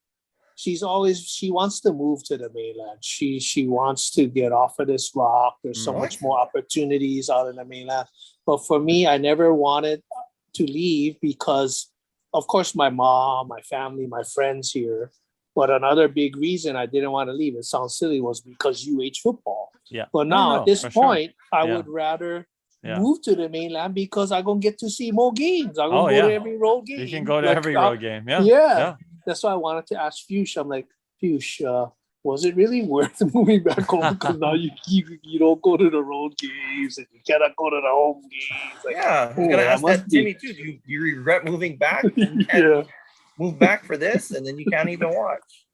she wants to move to the mainland. She wants to get off of this rock. There's so much more opportunities out in the mainland. But for me, I never wanted to leave because, of course, my mom, my family, my friends here. But another big reason I didn't want to leave, it sounds silly, was because UH football. Yeah. But now at this point, I would rather move to the mainland because I'm going to get to see more games. I'm going to go to every road game. You can go to every road game. Yeah. That's why I wanted to ask Fuchs. I'm like, Fuchs, was it really worth moving back home? Because now you don't go to the road games and you cannot go to the home games. Like, I was gonna ask that Timmy too. Do you regret moving back? Move back for this, and then you can't even watch.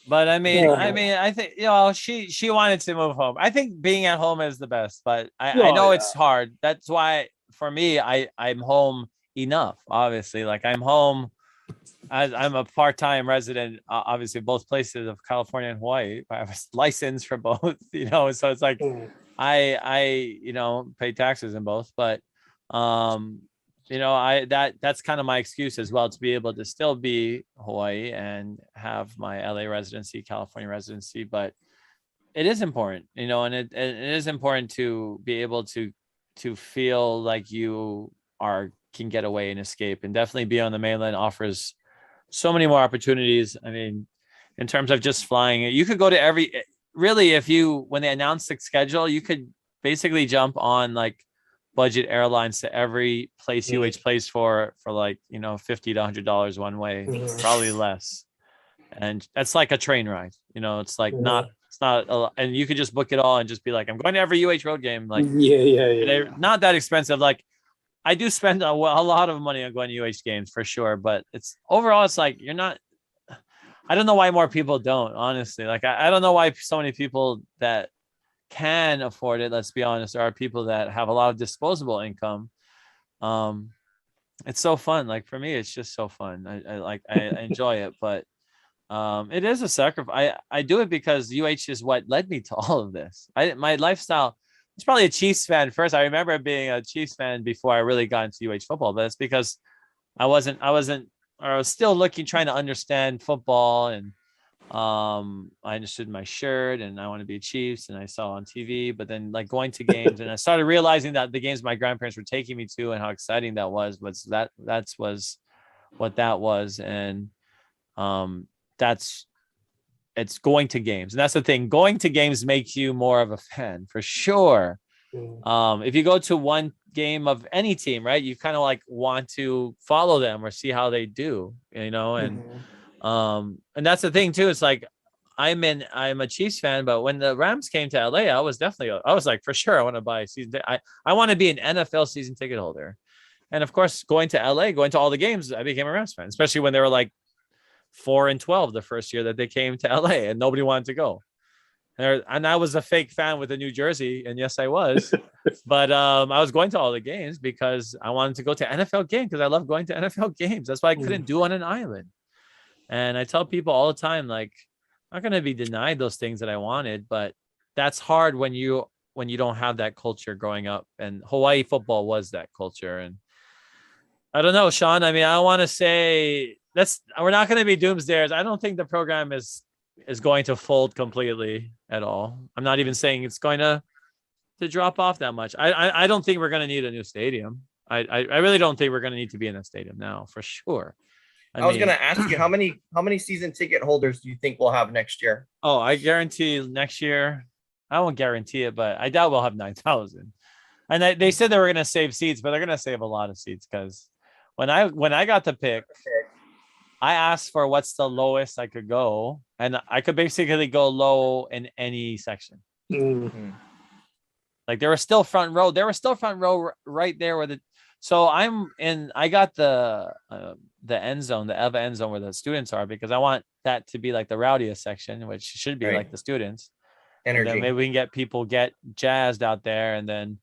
But I mean, I think she wanted to move home. I think being at home is the best, but I know it's hard. That's why for me, I'm home enough. Obviously, like I'm home. I'm a part-time resident, obviously, both places of California and Hawaii. I have a license for both, so it's like I pay taxes in both, but that's kind of my excuse as well, to be able to still be Hawaii and have my LA residency, California residency. But it is important, and it is important to be able to feel like you can get away and escape, and definitely be on the mainland offers so many more opportunities. I mean, in terms of just flying, you could go to when they announced the schedule, you could basically jump on like budget airlines to every place UH plays for like, you know, $50 to $100 one way, probably less. And that's like a train ride, you know, it's like it's not a lot, and you could just book it all and just be like, I'm going to every UH road game. Like, they're not that expensive. Like, I do spend a lot of money on going to UH games for sure, but it's overall, it's like, you're not, I don't know why more people don't, honestly. Like, I don't know why so many people that can afford it, let's be honest, there are people that have a lot of disposable income. It's so fun. Like, for me, it's just so fun. I enjoy it, but it is a sacrifice. I do it because UH is what led me to all of this. My lifestyle, it's probably a Chiefs fan first. I remember being a Chiefs fan before I really got into UH football, but it's because I was still trying to understand football, and I understood my shirt and I want to be a Chiefs, and I saw on TV, but then like going to games and I started realizing that the games my grandparents were taking me to and how exciting that was what that was. And it's going to games. And that's the thing. Going to games makes you more of a fan for sure. If you go to one game of any team, right, you kind of like want to follow them or see how they do, you know, and that's the thing too. It's like, I'm a Chiefs fan, but when the Rams came to LA, I was like, for sure, I want to buy a season. I want to be an NFL season ticket holder. And of course, going to LA, going to all the games, I became a Rams fan, especially when they were like 4-12 the first year that they came to LA and nobody wanted to go. And I was a fake fan with the New Jersey, and yes, I was. But I was going to all the games because I wanted to go to NFL games because I love going to NFL games. That's what I couldn't do on an island. And I tell people all the time, like, I'm not going to be denied those things that I wanted, but that's hard when you don't have that culture growing up. And Hawaii football was that culture. And I don't know, Sean. I mean, I want to say we're not going to be doomsdayers. I don't think the program is going to fold completely at all. I'm not even saying it's going to drop off that much. I don't think we're going to need a new stadium. I really don't think we're going to need to be in a stadium now, for sure. I was going to ask you, how many season ticket holders do you think we'll have next year? Oh, I guarantee next year. I won't guarantee it, but I doubt we'll have 9,000. And they said they were going to save seats, but they're going to save a lot of seats because when I got the pick, I asked for what's the lowest I could go, and I could basically go low in any section. Like, there was still front row. There was still front row right there where I got the end zone, the EVA end zone where the students are, because I want that to be like the rowdiest section, which should be like the students. Energy. And then maybe we can get jazzed out there, and then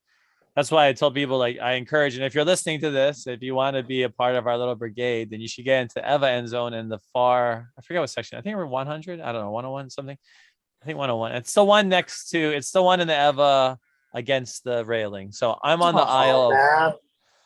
that's why I tell people, like, I encourage, and if you're listening to this, if you want to be a part of our little brigade, then you should get into EVA end zone in the far, I forget what section. I think we're 100. I don't know, 101 something. I think 101. It's the one it's the one in the EVA against the railing. So I'm on the aisle.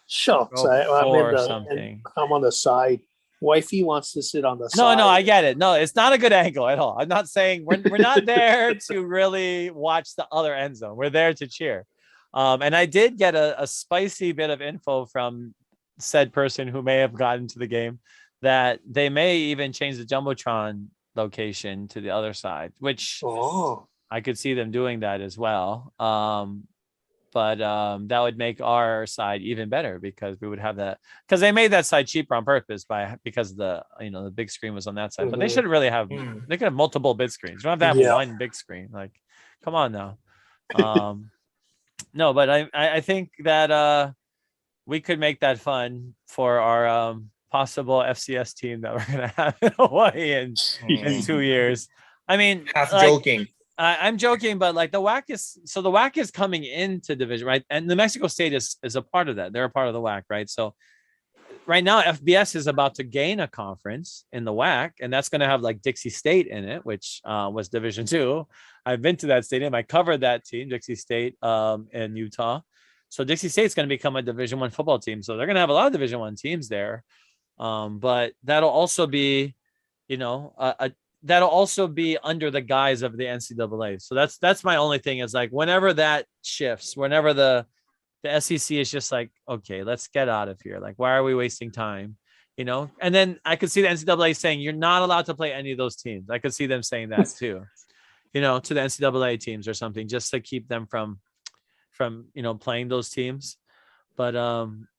Shucks, I'm on the side. Wifey wants to sit on the side. No, I get it. No, it's not a good angle at all. I'm not saying we're not there to really watch the other end zone. We're there to cheer. And I did get a spicy bit of info from said person who may have gotten to the game that they may even change the Jumbotron location to the other side, which I could see them doing that as well. But that would make our side even better because we would have that, because they made that side cheaper on purpose because the big screen was on that side. But they should really have they could have multiple big screens. You don't have to have one big screen. Like, come on now. No, but I think that we could make that fun for our possible FCS team that we're gonna have in Hawaii in 2 years. I mean, joking. I'm joking, but like the WAC is coming into division, right? And New Mexico State is a part of that. They're a part of the WAC, right? So right now, FBS is about to gain a conference in the WAC, and that's going to have like Dixie State in it, which was Division II. I've been to that stadium. I covered that team, Dixie State, in Utah. So Dixie State's going to become a Division I football team. So they're going to have a lot of Division I teams there. But that'll also be, that'll also be under the guise of the NCAA. So that's my only thing is like whenever that shifts, whenever the SEC is just like, okay, let's get out of here. Like, why are we wasting time? And then I could see the NCAA saying you're not allowed to play any of those teams. I could see them saying that too, to the NCAA teams or something, just to keep them from from playing those teams. But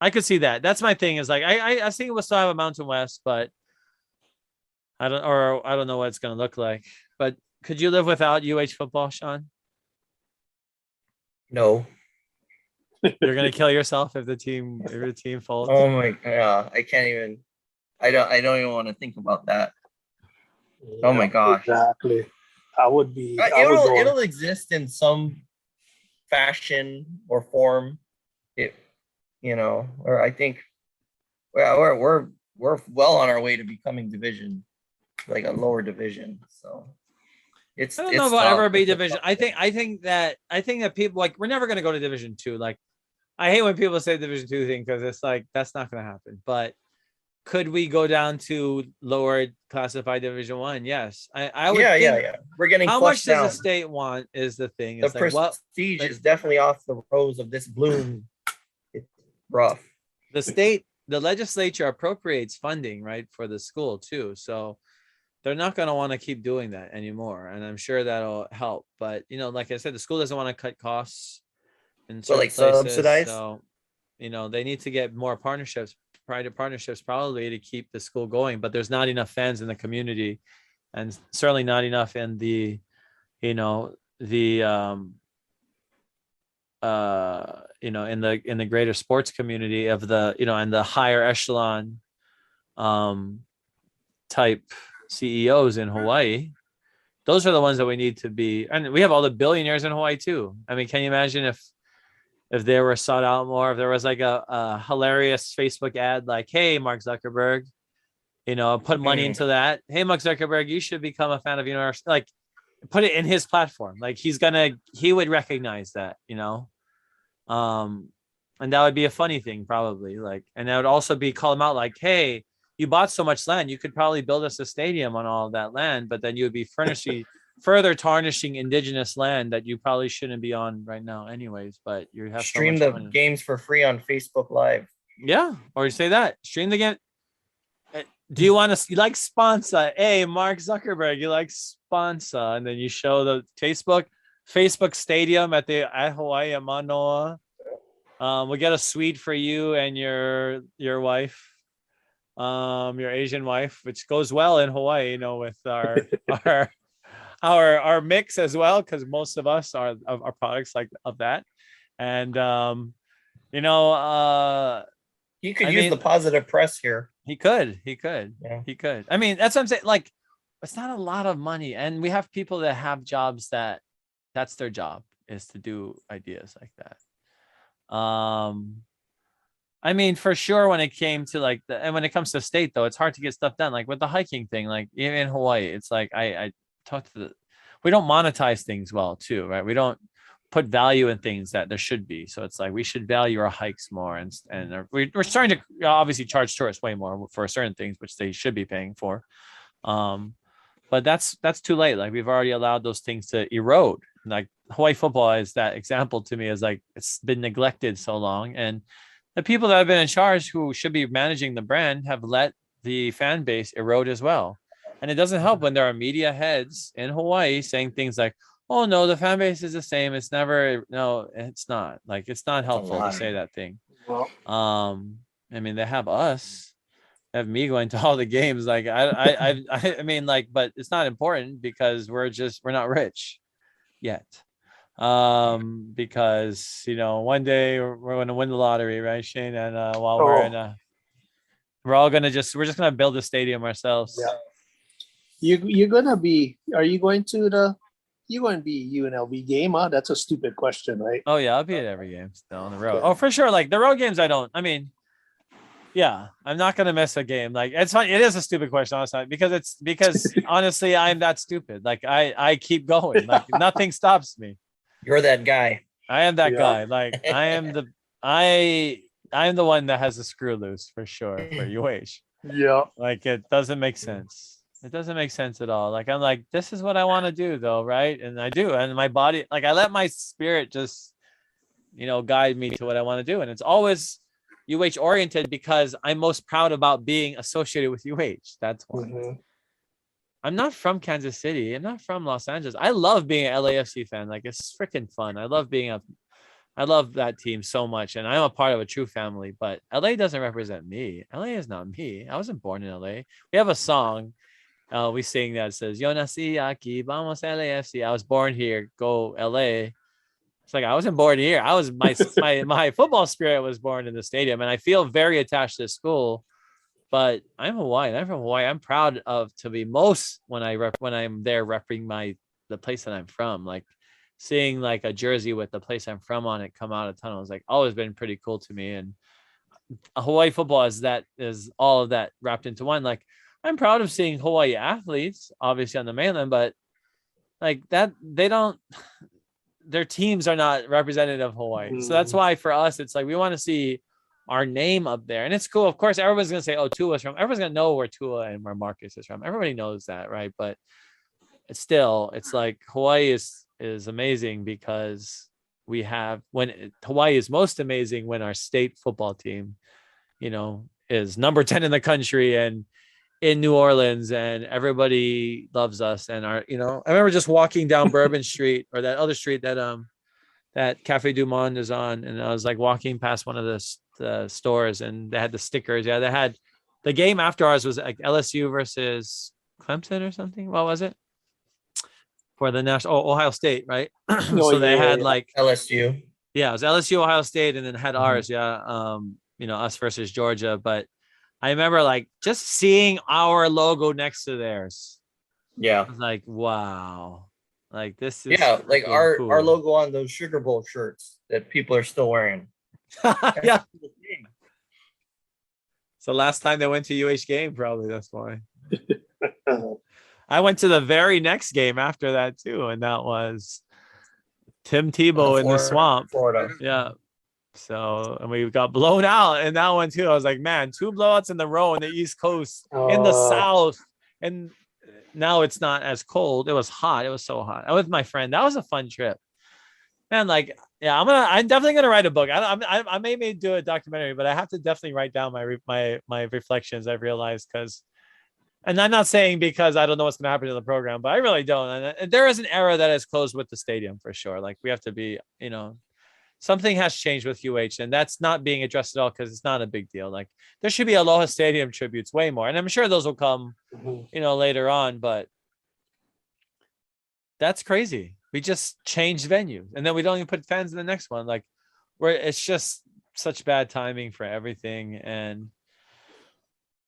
I could see that. That's my thing. Is like I think we'll still have a Mountain West, but I don't know what it's gonna look like. But could you live without UH football, Sean? No. You're gonna kill yourself if your team folds. Oh my god, I can't even. I don't even want to think about that. Oh my gosh. Exactly. I would be. It'll exist in some fashion or form. Or I think we're well on our way to becoming division, like a lower division. So I don't know about ever be division. I think that people like we're never going to go to Division 2. Like I hate when people say Division 2 thing because it's like that's not going to happen. But could we go down to lower classified Division 1? Yes, I would. Yeah. We're getting how much down. does the state want is the thing. It's the prestige is definitely off the rose of this bloom. It's rough. The legislature appropriates funding, right, for the school too. So they're not going to want to keep doing that anymore. And I'm sure that'll help. But, like I said, the school doesn't want to cut costs in certain places. Subsidize? So, they need to get more partnerships, private partnerships probably to keep the school going. But there's not enough fans in the community and certainly not enough in the, in the greater sports community of the, and the higher echelon type CEOs in Hawaii. Those are the ones that we need to be, and we have all the billionaires in Hawaii too. I mean, can you imagine if they were sought out more, if there was like a hilarious Facebook ad, like, hey, Mark Zuckerberg, put money into that. Hey, Mark Zuckerberg, you should become a fan of university. Like put it in his platform. Like he would recognize that, and that would be a funny thing probably. Like, and that would also be call him out like, hey, you bought so much land, you could probably build us a stadium on all of that land, but then you would be further tarnishing indigenous land that you probably shouldn't be on right now anyways, but you have stream so the money. Games for free on Facebook Live. Yeah, or you say that. Stream the game. Do you want to like sponsor? Hey, Mark Zuckerberg, you like sponsor, and then you show the Facebook Stadium at Hawaii at Manoa. We'll get a suite for you and your wife. Your Asian wife, which goes well in Hawaii, with our our mix as well, because most of us are products like of that. And he could use the positive press here. He could. Yeah. He could. I mean, that's what I'm saying. Like, it's not a lot of money, and we have people that have jobs that's their job is to do ideas like that. I mean, for sure, when it came to and when it comes to state, though, it's hard to get stuff done. Like with the hiking thing, like even in Hawaii, it's like I talked to we don't monetize things well, too, right? We don't put value in things that there should be. So it's like we should value our hikes more, and we're starting to obviously charge tourists way more for certain things, which they should be paying for. But that's too late. Like we've already allowed those things to erode. Like Hawaii football is that example to me, is like it's been neglected so long, and the people that have been in charge who should be managing the brand have let the fan base erode as well. And it doesn't help when there are media heads in Hawaii saying things like, oh no, the fan base is the same. It's never, no, it's not. Like, it's not helpful to say that thing. Well, I mean, they have us, they have me going to all the games. Like, I mean, like, but it's not important because we're not rich yet. Because one day we're going to win the lottery, right, Shane? And while we're just gonna build a stadium ourselves. Yeah. You're gonna be? Are you going to you're going to be UNLV game? Huh? That's a stupid question, right? Oh yeah, I'll be at every game still on the road. Yeah. Oh, for sure. Like the road games, I mean, yeah, I'm not gonna miss a game. Like it's fine. It is a stupid question, honestly, because honestly, I'm that stupid. Like I keep going. Like nothing stops me. You're that guy. I am that guy. Like I'm the one that has the screw loose for sure for UH. Yeah. Like it doesn't make sense. It doesn't make sense at all. Like I'm like, this is what I want to do though, right? And I do. And my body, like I let my spirit just, guide me to what I want to do. And it's always UH oriented because I'm most proud about being associated with UH. That's why. Mm-hmm. I'm not from Kansas City. I'm not from Los Angeles. I love being an LAFC fan. Like it's freaking fun. I love being a I love that team so much, and I'm a part of a true family. But LA doesn't represent me. LA is not me. I wasn't born in LA. We have a song we sing that says "Yo nací aquí, vamos LAFC." I was born here. Go LA. It's like I wasn't born here. I was my football spirit was born in the stadium, and I feel very attached to the school. But I'm Hawaiian. I'm from Hawaii. I'm proud of to be most when I'm there repping the place that I'm from. Like seeing like a jersey with the place I'm from on it come out of tunnel is like always been pretty cool to me. And Hawaii football is all of that wrapped into one. Like I'm proud of seeing Hawaii athletes, obviously on the mainland, but like that their teams are not representative of Hawaii. So that's why for us, it's like we want to see our name up there. And it's cool. Of course, everyone's going to say, oh, Tua's from. Everyone's going to know where Tua and where Marcus is from. Everybody knows that, right? But it's like Hawaii is amazing because Hawaii is most amazing when our state football team, is number 10 in the country and in New Orleans, and everybody loves us. And I remember just walking down Bourbon Street or that other street that Cafe Du Monde is on. And I was like walking past one of the stores and they had the stickers. Yeah. They had the game after ours was like LSU versus Clemson or something. What was it? For the Ohio State, right? They had like LSU. Yeah, it was LSU, Ohio State, and then had ours. Yeah. Us versus Georgia. But I remember like just seeing our logo next to theirs. Yeah. I was like, wow. Like this is like our cool. Our logo on those Sugar Bowl shirts that people are still wearing. Yeah. So last time they went to UH game, probably that's why. I went to the very next game after that too, and that was Tim Tebow in the swamp, Florida. Yeah. So, and we got blown out in that one too. I was like, man, 2 blowouts in a row in the East Coast, in the South, and now it's not as cold. It was hot. It was so hot. I was with my friend. That was a fun trip. Man, like, yeah, I'm definitely gonna write a book. I may do a documentary, but I have to definitely write down my reflections. I've realized and I'm not saying because I don't know what's going to happen to the program, but I really don't. And there is an era that is closed with the stadium for sure. Like we have to be, something has changed with UH, and that's not being addressed at all because it's not a big deal. Like there should be Aloha Stadium tributes way more, and I'm sure those will come, later on. But that's crazy. We just changed venue, and then we don't even put fans in the next one. Like it's just such bad timing for everything, and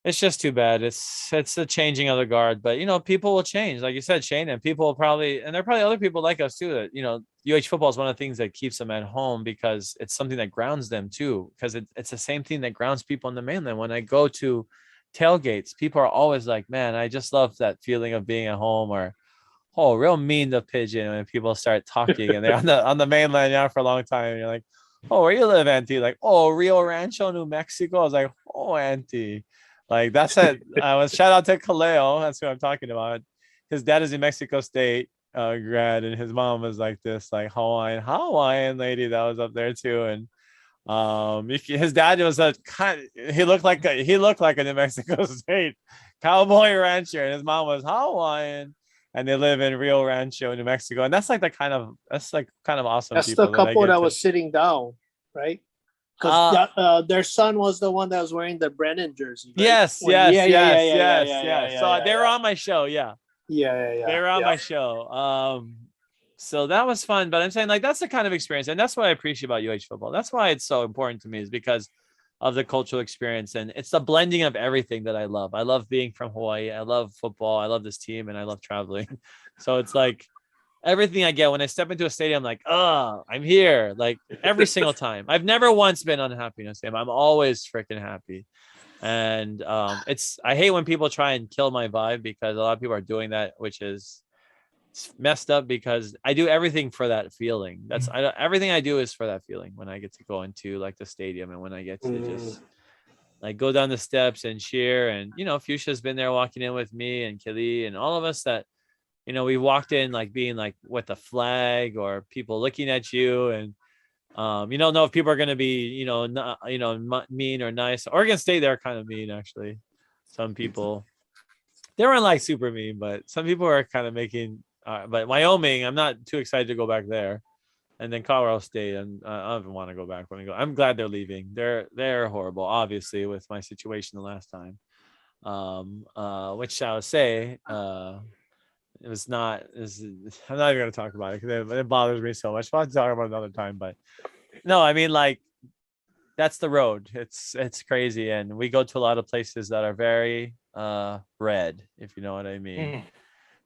it's just too bad. It's the changing of the guard, but people will change, like you said, Shane, and people will and there are probably other people like us too. That UH football is one of the things that keeps them at home because it's something that grounds them too. Because it's the same thing that grounds people on the mainland. When I go to tailgates, people are always like, "Man, I just love that feeling of being at home." Or, "Oh, real mean to Pigeon," when people start talking and they're on the mainland now for a long time. And you're like, "Oh, where you live, Auntie?" Like, "Oh, Rio Rancho, New Mexico." I was like, "Oh, Auntie." Like that's it. Shout out to Kaleo. That's who I'm talking about. His dad is in Mexico State grad, and his mom was like this, like Hawaiian lady that was up there too. And his dad was he looked like a New Mexico State cowboy rancher, and his mom was Hawaiian, and they live in Rio Rancho, New Mexico. And that's kind of awesome. That's the couple that was sitting down, right? Because their son was the one that was wearing the Brennan jersey. Right? Yes. So they were on my show. Yeah. They were on my show. So that was fun. But I'm saying like that's the kind of experience, and that's what I appreciate about UH football. That's why it's so important to me, is because of the cultural experience, and it's the blending of everything that I love. I love being from Hawaii. I love football. I love this team, and I love traveling. So it's like everything I get when I step into a stadium, I'm like, oh, I'm here. Like every single time. I've never once been unhappy in a stadium. I'm always freaking happy. And I hate when people try and kill my vibe, because a lot of people are doing that, which is messed up, because I do everything for that feeling. Everything I do is for that feeling when I get to go into like the stadium, and when I get to just like go down the steps and cheer. And Fuchsia's been there walking in with me, and Kelly, and all of us that we walked in like being like with a flag, or people looking at you, and you don't know if people are going to be mean or nice. Oregon State, they're kind of mean, actually. Some people, they weren't like super mean, but some people are kind of making. But Wyoming, I'm not too excited to go back there. and then Colorado State. And I don't even want to go back when I go. I'm glad they're leaving. They're horrible, obviously, with my situation the last time. Which I would say, it was not. I'm not even going to talk about it because it bothers me so much. I'll talk about it another time. But no, I mean, like, that's the road. It's crazy, and we go to a lot of places that are very red, if you know what I mean.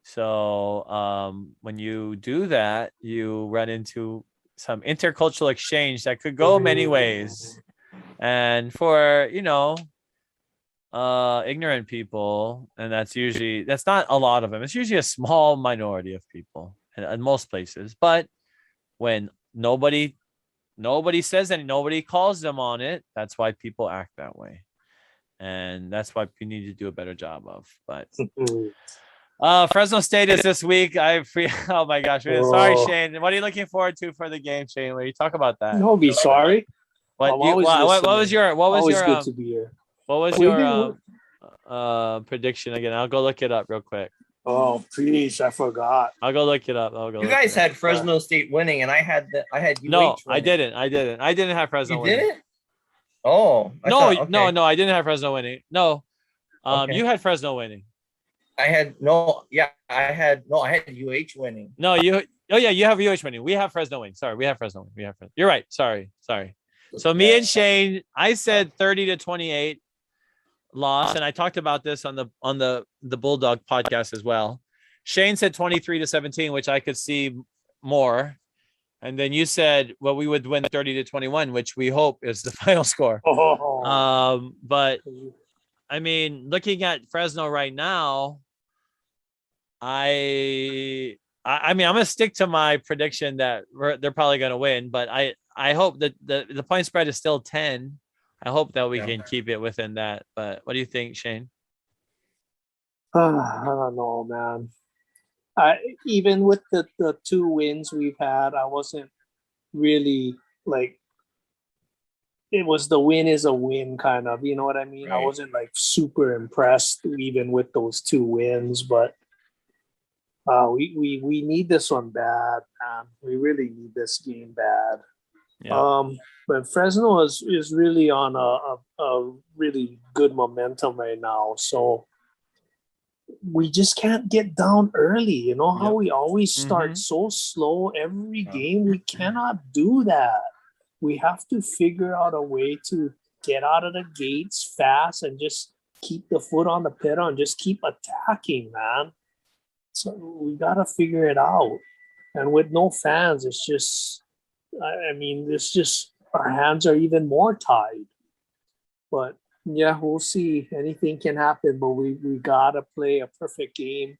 So when you do that, you run into some intercultural exchange that could go many ways. And for ignorant people, and that's not a lot of them. It's usually a small minority of people in most places. But when nobody says and nobody calls them on it, that's why people act that way. And that's what we need to do a better job of. But Fresno State is this week. Oh my gosh. Sorry, Shane. What are you looking forward to for the game, Shane? Will you talk about that? No, be sorry. What was your good to be here. What was your prediction again? I'll go look it up real quick. Oh, please, I forgot. I'll go look it up. You guys had Fresno State winning, and I had UH No, winning. I didn't. I didn't have Fresno winning. You didn't? Oh, No, I didn't have Fresno winning. No, Okay. you had Fresno winning. I had UH winning. No, you have UH winning. We have Fresno winning. Sorry, we have Fresno winning. You're right. Sorry. So me and Shane, I said 30-28 loss, and I talked about this on the Bulldog podcast as well. Shane said 23-17, which I could see more. And then you said, well, we would win 30-21, which we hope is the final score. But I mean, looking at Fresno right now, I mean, I'm gonna stick to my prediction that they're probably gonna win, but I hope that the point spread is still 10. I hope that we can keep it within that. But what do you think, Shane? I don't know, man. Even with the 2 wins we've had, I wasn't really like, it was the win is a win kind of, you know what I mean? Right. I wasn't like super impressed even with those 2 wins, but we need this one bad, man. We really need this game bad. Yeah. But Fresno is really on a really good momentum right now. So we just can't get down early. You know how we always start so slow every game? We cannot do that. We have to figure out a way to get out of the gates fast and just keep the foot on the pedal and just keep attacking, man. So we got to figure it out. And with no fans, it's just, I mean, it's just, our hands are even more tied. But yeah, we'll see. Anything can happen, but we got to play a perfect game.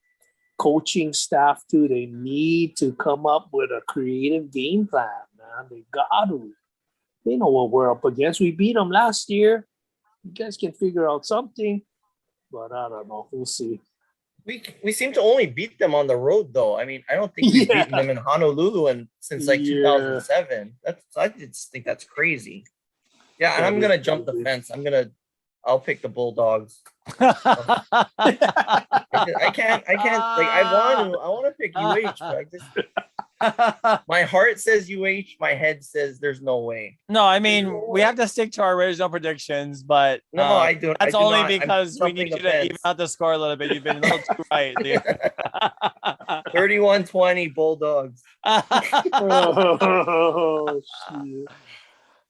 Coaching staff, too, they need to come up with a creative game plan, man. They got to. They know what we're up against. We beat them last year. You guys can figure out something, but I don't know. We'll see. We seem to only beat them on the road, though. I mean, I don't think we've beaten them in Honolulu since like 2007. I just think that's crazy. Yeah, and I'm gonna jump the fence. I'll pick the Bulldogs. I can't. Like, I want to pick UH, but I just, my heart says UH. My head says there's no way. No, I mean, we have to stick to our original predictions, but no, I don't. That's I do only not. because we need you to even out the score a little bit. You've been a little too right, dude. 31-20 Bulldogs. Oh, shit.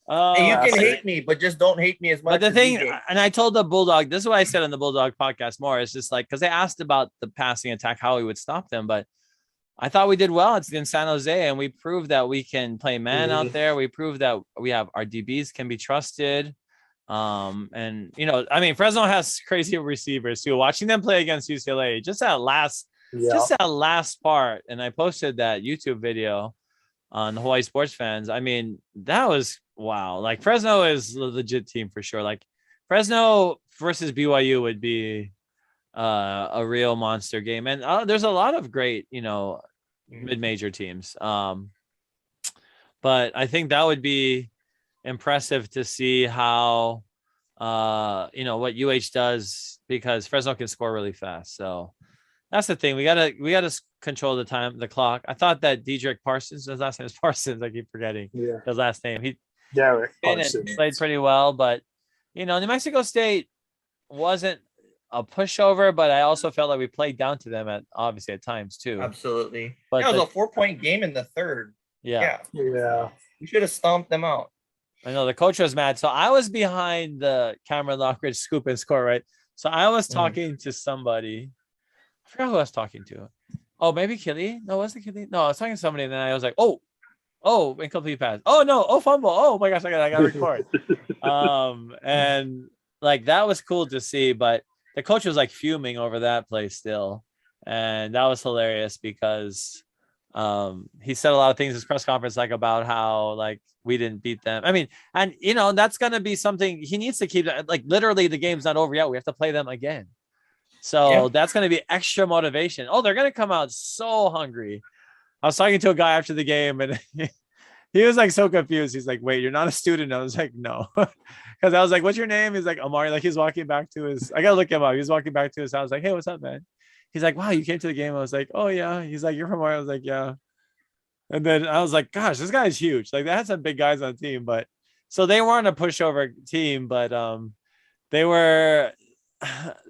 Hey, you can hate me, but just don't hate me as much. But the as thing, DJ. and I told the Bulldog, this is what I said on the Bulldog podcast more. It's just like, because they asked about the passing attack, how we would stop them. But I thought we did well. It's in San Jose, and we proved that we can play man out there. We proved that we have our DBs can be trusted. And you know, I mean, Fresno has crazy receivers too. Watching them play against UCLA, just that last part, and I posted that YouTube video on the Hawaii Sports Fans. I mean, that was wow. Like, Fresno is a legit team for sure. Like, Fresno versus BYU would be a real monster game. And there's a lot of great, you know, mid-major teams. But I think that would be impressive to see how, you know, what UH does, because Fresno can score really fast. So That's the thing. We gotta control the clock. I thought that Dedrick Parsons, his last name is Parsons. I keep forgetting his last name. He Derek Parsons played pretty well, but New Mexico State wasn't a pushover, but I also felt like we played down to them obviously at times too. Absolutely. But it was a 4-point game in the third. Yeah. We should have stomped them out. I know the coach was mad. So I was behind the Cameron Lockridge scoop and score, right? So I was talking to somebody. I forgot who I was talking to. Oh, maybe Killy? No, was it Killy? No, I was talking to somebody, and then I was like, oh, incomplete pass. Oh no, fumble. Oh my gosh, I got to record. And like that was cool to see, but the coach was like fuming over that play still. And that was hilarious because he said a lot of things in his press conference, like about how like we didn't beat them. I mean, and that's gonna be something he needs to keep. Like literally, the game's not over yet. We have to play them again. So that's gonna be extra motivation. Oh, they're gonna come out so hungry. I was talking to a guy after the game, and he was like so confused. He's like, "Wait, you're not a student?" I was like, "No," because I was like, "What's your name?" He's like, "Amari." Like he's walking back to his. I gotta look him up. He was walking back to his house. Like, "Hey, what's up, man?" He's like, "Wow, you came to the game." I was like, "Oh yeah." He's like, "You're from where?" I was like, "Yeah." And then I was like, "Gosh, this guy's huge." Like they had some big guys on the team, but so they weren't a pushover team, but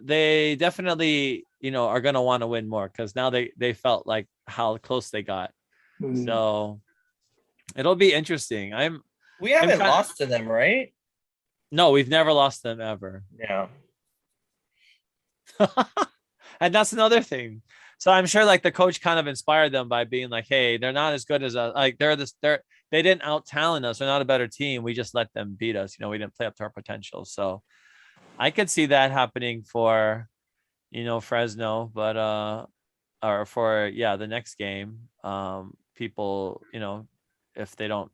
they definitely are gonna want to win more because now they felt like how close they got. So it'll be interesting. We haven't lost to them, right? No, we've never lost them ever. Yeah. And that's another thing. So I'm sure like the coach kind of inspired them by being like, hey, they're not as good as us. Like they didn't out talent us. They're not a better team. We just let them beat us. We didn't play up to our potential. So I could see that happening for, Fresno, but or for the next game. People, if they don't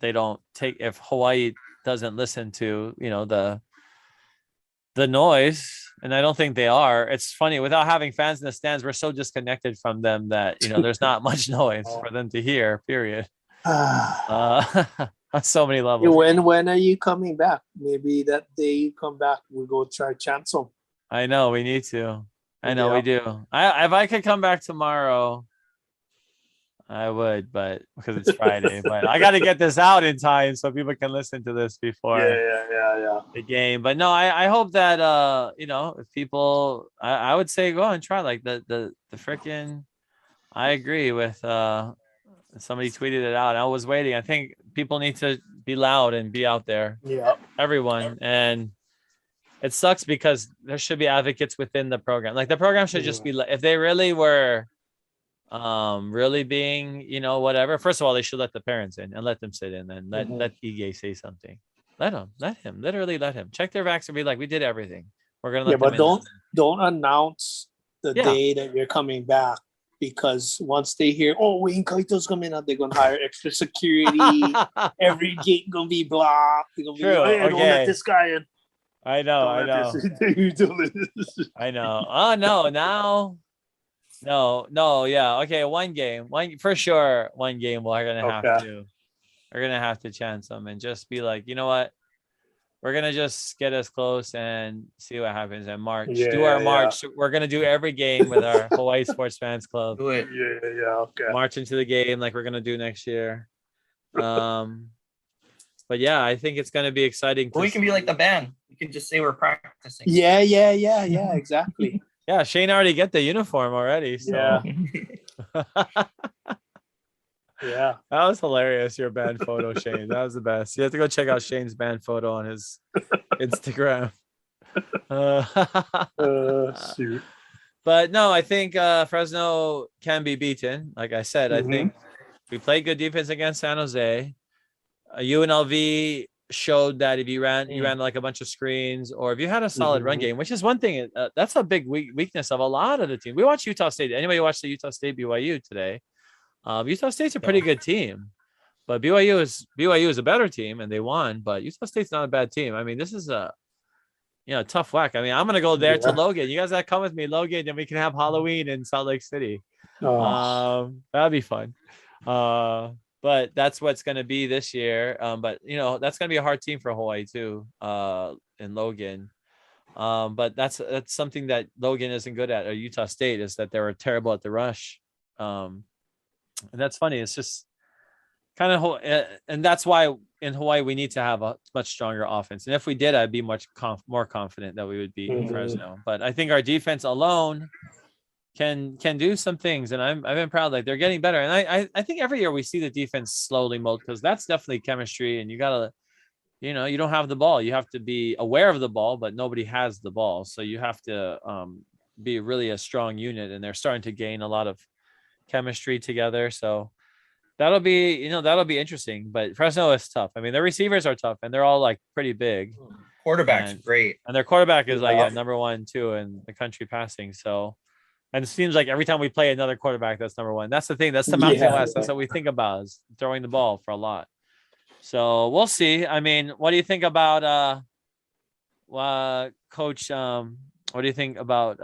if Hawaii doesn't listen to, the noise, and I don't think they are. It's funny, without having fans in the stands, we're so disconnected from them that there's not much noise for them to hear, period. On so many levels. When are you coming back? Maybe that day you come back, we'll go try chance them. I know we need to. I know we do. If I could come back tomorrow, I would, but because it's Friday. But I got to get this out in time so people can listen to this before the game. But no, I hope that if people, I would say go and try like the freaking. I agree with somebody tweeted it out. I was waiting. I think people need to be loud and be out there. Yeah, everyone. And it sucks because there should be advocates within the program. Like the program should just be, if they really were really being, whatever, first of all, they should let the parents in and let them sit in and let Ige say something. Let him literally let him check their vaccine and be like, we did everything. We're going to let them in. Don't announce the day that you're coming back, because once they hear, Wayne Coito's coming out, they're going to hire extra security. Every gate going to be blocked. They're going to be like, hey, don't let this guy in. I know. I know. Oh, no. Now. No. Yeah. Okay. One game. For sure. One game. We're gonna have to chance them and just be like, you know what? We're gonna just get us close and see what happens and march. Do our march. We're gonna do every game with our Hawaii Sports Fans Club. Do it. Yeah. Okay. March into the game like we're gonna do next year. But yeah, I think it's gonna be exciting. We can be like the band. We can just say we're practicing. Yeah. Exactly. Yeah, Shane already get the uniform already. So. Yeah. Yeah. That was hilarious, your band photo, Shane. That was the best. You have to go check out Shane's band photo on his Instagram. Shoot. But no, I think Fresno can be beaten. Like I said, I think we played good defense against San Jose. UNLV showed that if you ran like a bunch of screens, or if you had a solid run game, which is one thing that's a big weakness of a lot of the team. We watched Utah State. Anybody watch the Utah State BYU today? Utah State's a pretty good team, but BYU is a better team and they won, but Utah State's not a bad team. I mean, this is a tough whack. I mean, I'm gonna go there to Logan. You guys gotta come with me, Logan, and we can have Halloween in Salt Lake City. That'd be fun. But that's what's going to be this year. But that's going to be a hard team for Hawaii too, in Logan. But that's something that Logan isn't good at, or Utah State, is that they were terrible at the rush. And that's funny. It's just kind of, and that's why in Hawaii we need to have a much stronger offense. And if we did, I'd be much more confident that we would beat Fresno. But I think our defense alone can do some things, and I've been proud. Like, they're getting better, and I think every year we see the defense slowly mold, because that's definitely chemistry, and you gotta, you don't have the ball, you have to be aware of the ball, but nobody has the ball, so you have to be really a strong unit, and they're starting to gain a lot of chemistry together. So that'll be interesting. But Fresno is tough. I mean, their receivers are tough, and they're all like pretty big. Quarterback's great, and their quarterback is like number 1, 2 in the country passing. So, and it seems like every time we play another quarterback, that's number 1. That's the thing. That's the Mountain West. That's what we think about, is throwing the ball for a lot. So we'll see. I mean, what do you think about Coach? What do you think about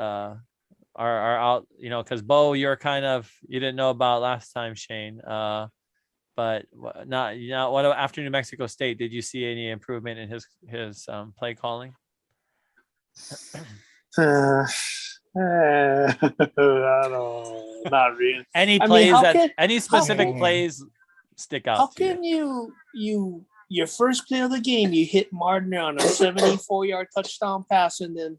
our out? Because Bo, you didn't know about last time, Shane. But not what after New Mexico State? Did you see any improvement in his play calling? I don't, not really. Any specific plays stick out? How can you your first play of the game, you hit Martin on a 74-yard touchdown pass, and then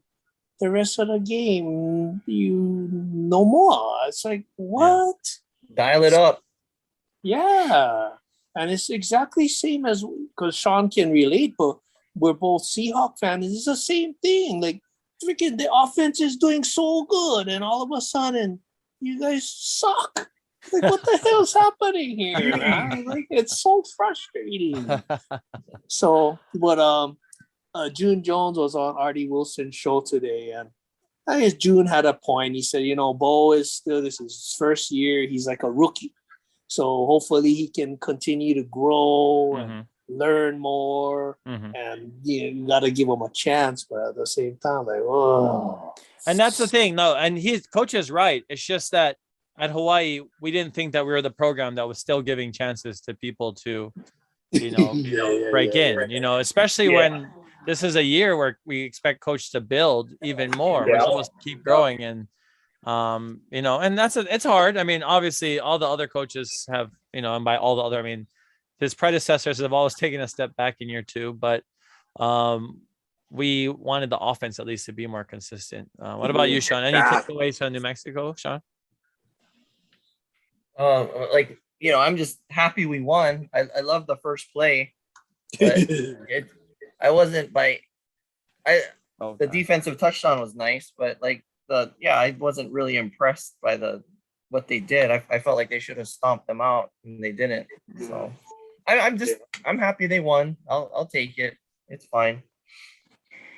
the rest of the game no more? It's like, what? Dial it up. Yeah, and it's exactly same as, because Sean can relate, but we're both Seahawk fans. It's the same thing. Like, freaking the offense is doing so good, and all of a sudden you guys suck. Like, what the hell's happening here? Man? Like, it's so frustrating. So, but June Jones was on Artie Wilson's show today, and I guess June had a point. He said, Bo this is his first year. He's like a rookie. So hopefully he can continue to grow and learn more, and you got to give him a chance. But at the same time, like, oh. And that's the thing, no. And his coach is right. It's just that at Hawaii, we didn't think that we were the program that was still giving chances to people to, break in. Especially when this is a year where we expect coach to build even more. We're supposed to keep growing, and and it's hard. I mean, obviously all the other coaches have, and by all the other, I mean, his predecessors have always taken a step back in year 2, but we wanted the offense at least to be more consistent. What about you, Sean? Any takeaways from New Mexico, Sean? I'm just happy we won. I love the first play, but the defensive touchdown was nice, but I wasn't really impressed by what they did. I felt like they should have stomped them out, and they didn't. So I'm happy they won. I'll take it. It's fine.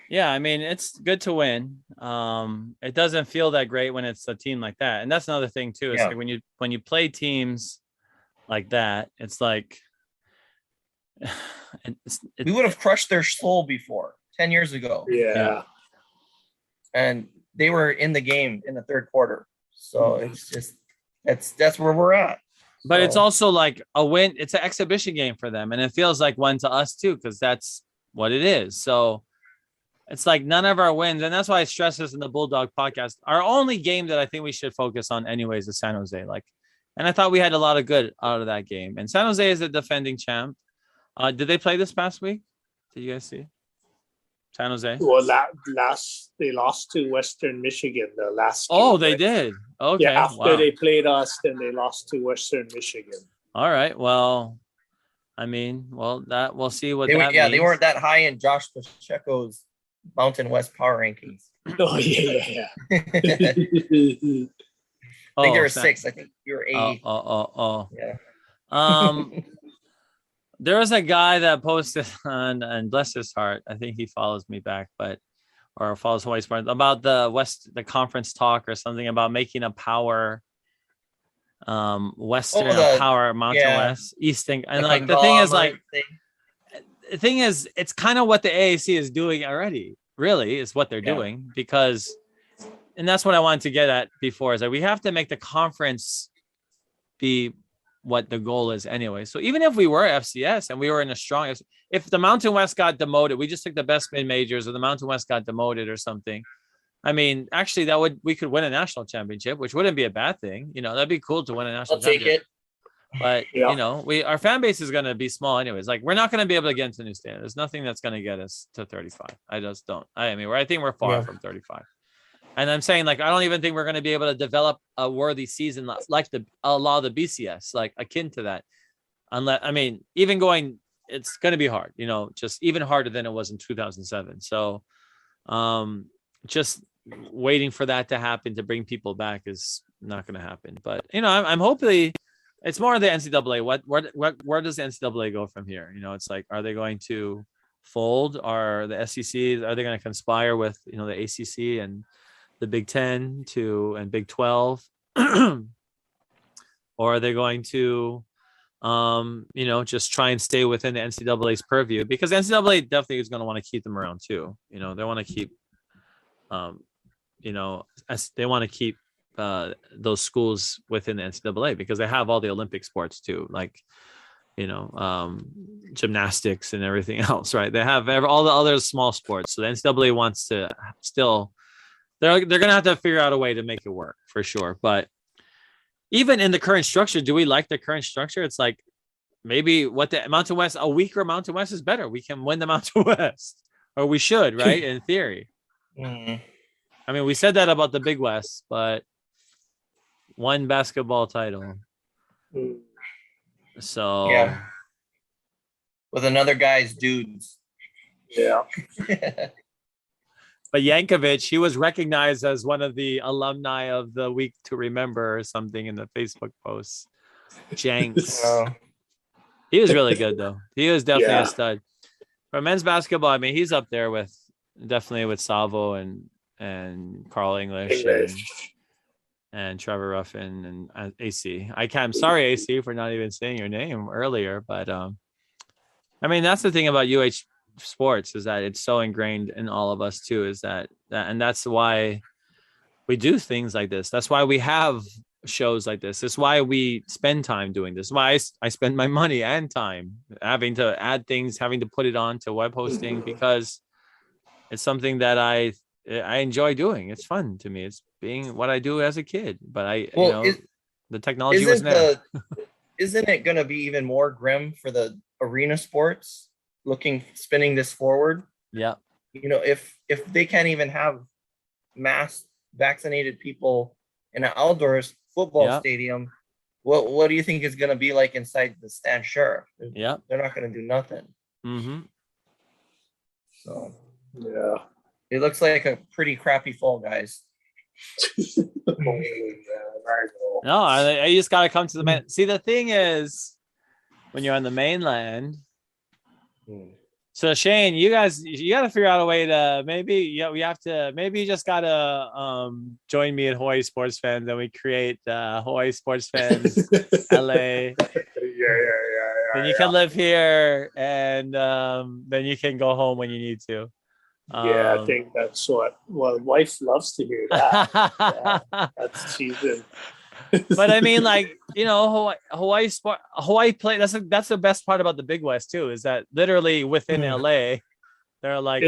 Yeah, I mean, it's good to win. It doesn't feel that great when it's a team like that, and that's another thing too. It's like when you play teams like that, it's like we would have crushed their soul before 10 years ago. Yeah. And they were in the game in the third quarter. So it's just that's where we're at. But it's also like a win. It's an exhibition game for them, and it feels like one to us too, because that's what it is. So it's like none of our wins, and that's why I stress this in the Bulldog podcast. Our only game that I think we should focus on anyways is San Jose. And I thought we had a lot of good out of that game. And San Jose is the defending champ. Did they play this past week? Did you guys see San Jose? Well, they lost to Western Michigan the last game. Oh, they did. Okay. Yeah, after they played us, then they lost to Western Michigan. All right. Well, I mean, that we'll see what that means. Yeah, they weren't that high in Josh Pacheco's Mountain West power rankings. Oh, yeah. I think they were 6. I think you were 8. Yeah. There was a guy that posted on, and bless his heart, I think he follows me back, or follows Hawaii Sports, about the conference talk or something about making a power Western power Mountain West Eastern, and the thing is, it's kind of what the AAC is doing already. Really, is what they're doing, because, and that's what I wanted to get at before, is that we have to make the conference be what the goal is anyway. So even if we were FCS and we were in a strong, if the Mountain West got demoted, we just took the best mid majors, or the Mountain West got demoted or something. I mean, actually, we could win a national championship, which wouldn't be a bad thing. That'd be cool to win a national championship. Take it. But our fan base is going to be small anyways. Like, we're not going to be able to get into new stadium. There's nothing that's going to get us to 35. I just don't. I think we're far from 35. And I'm saying, like, I don't even think we're going to be able to develop a worthy season like a lot of the BCS, like akin to that. Unless, even going, it's going to be hard. Just even harder than it was in 2007. So, just waiting for that to happen to bring people back is not going to happen. But I'm hopefully. It's more the NCAA. Where does the NCAA go from here? It's like, are they going to fold? Are the SEC, are they going to conspire with, the ACC and the Big Ten and Big 12? Or are they going to, just try and stay within the NCAA's purview? Because the NCAA definitely is going to want to keep them around too. They want to keep, they want to keep those schools within the NCAA because they have all the Olympic sports too, like gymnastics and everything else, right? They have all the other small sports. So the NCAA wants to still, they're gonna have to figure out a way to make it work for sure. But even in the current structure, do we like the current structure? It's like, maybe what the Mountain West, a weaker Mountain West is better. We can win the Mountain West, or we should, right? In theory. We said that about the Big West, but one basketball title. So yeah, with another guy's dudes. Yeah. But Yankovic, he was recognized as one of the alumni of the week to remember or something in the Facebook post. Jenks. He was really good though. He was definitely a stud. For men's basketball, he's up there with Savo and Carl English. And Trevor Ruffin and AC. I'm sorry, AC, for not even saying your name earlier, but that's the thing about UH sports, is that it's so ingrained in all of us too, is that and that's why we do things like this. That's why we have shows like this. That's why we spend time doing this. Why I spend my money and time having to add things, having to put it on to web hosting, because it's something that I enjoy doing. It's fun to me. It's being what I do as a kid. But the technology wasn't there. Isn't it going to be even more grim for the arena sports spinning this forward? Yeah. If they can't even have mass vaccinated people in an outdoors football stadium, what do you think is going to be like inside the Stan Sheriff? Yeah. They're not going to do nothing. Mm-hmm. So, yeah. It looks like a pretty crappy fall, guys. No, I just got to come to the main. See, the thing is, when you're on the mainland, so Shane, you got to figure out a way to maybe maybe you just got to join me at Hawaii Sports Fans, and we create Hawaii Sports Fans LA. Then you can live here, and then you can go home when you need to. I think that's what. Well, wife loves to hear that. That's season. But Hawaii play. That's the best part about the Big West too, is that literally within LA, they're like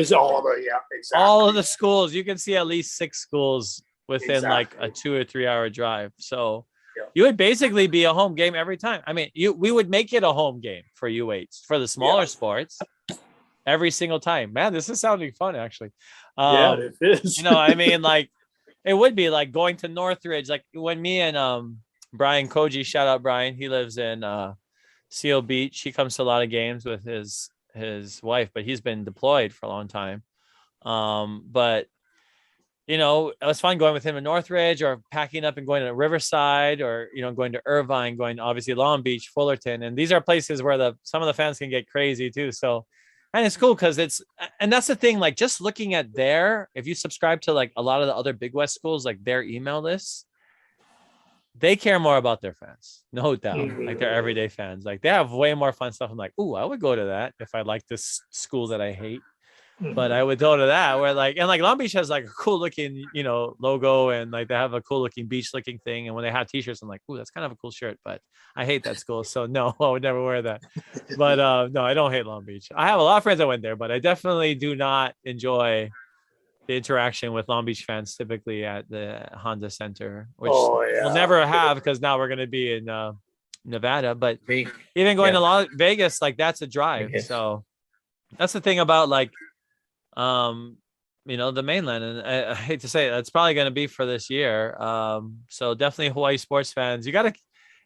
all of the schools. You can see at least 6 schools within like a 2 or 3 hour drive. So you would basically be a home game every time. We would make it a home game for UH for the smaller sports. Every single time. Man, this is sounding fun, actually. It is. It would be like going to Northridge. Like when me and Brian Koji, shout out Brian, he lives in Seal Beach. He comes to a lot of games with his wife, but he's been deployed for a long time. But it was fun going with him in Northridge, or packing up and going to Riverside, or going to Irvine, going obviously Long Beach, Fullerton. And these are places where some of the fans can get crazy too. So, and it's cool because and that's the thing, like just looking at if you subscribe to like a lot of the other Big West schools, like their email lists, they care more about their fans, no doubt. Like their everyday fans, like they have way more fun stuff. I'm like, ooh, I would go to that if I like this school that I hate. But I would go to that where like, and like Long Beach has like a cool looking, logo, and like they have a cool looking beach looking thing. And when they have t-shirts, I'm like, ooh, that's kind of a cool shirt, but I hate that school. So no, I would never wear that. But no, I don't hate Long Beach. I have a lot of friends that went there, but I definitely do not enjoy the interaction with Long Beach fans typically at the Honda Center, which we'll never have because now we're going to be in Nevada. But even going to Vegas, like that's a drive. Vegas. So that's the thing about like, the mainland, and I hate to say it, that's probably going to be for this year. So definitely Hawaii sports fans, you got to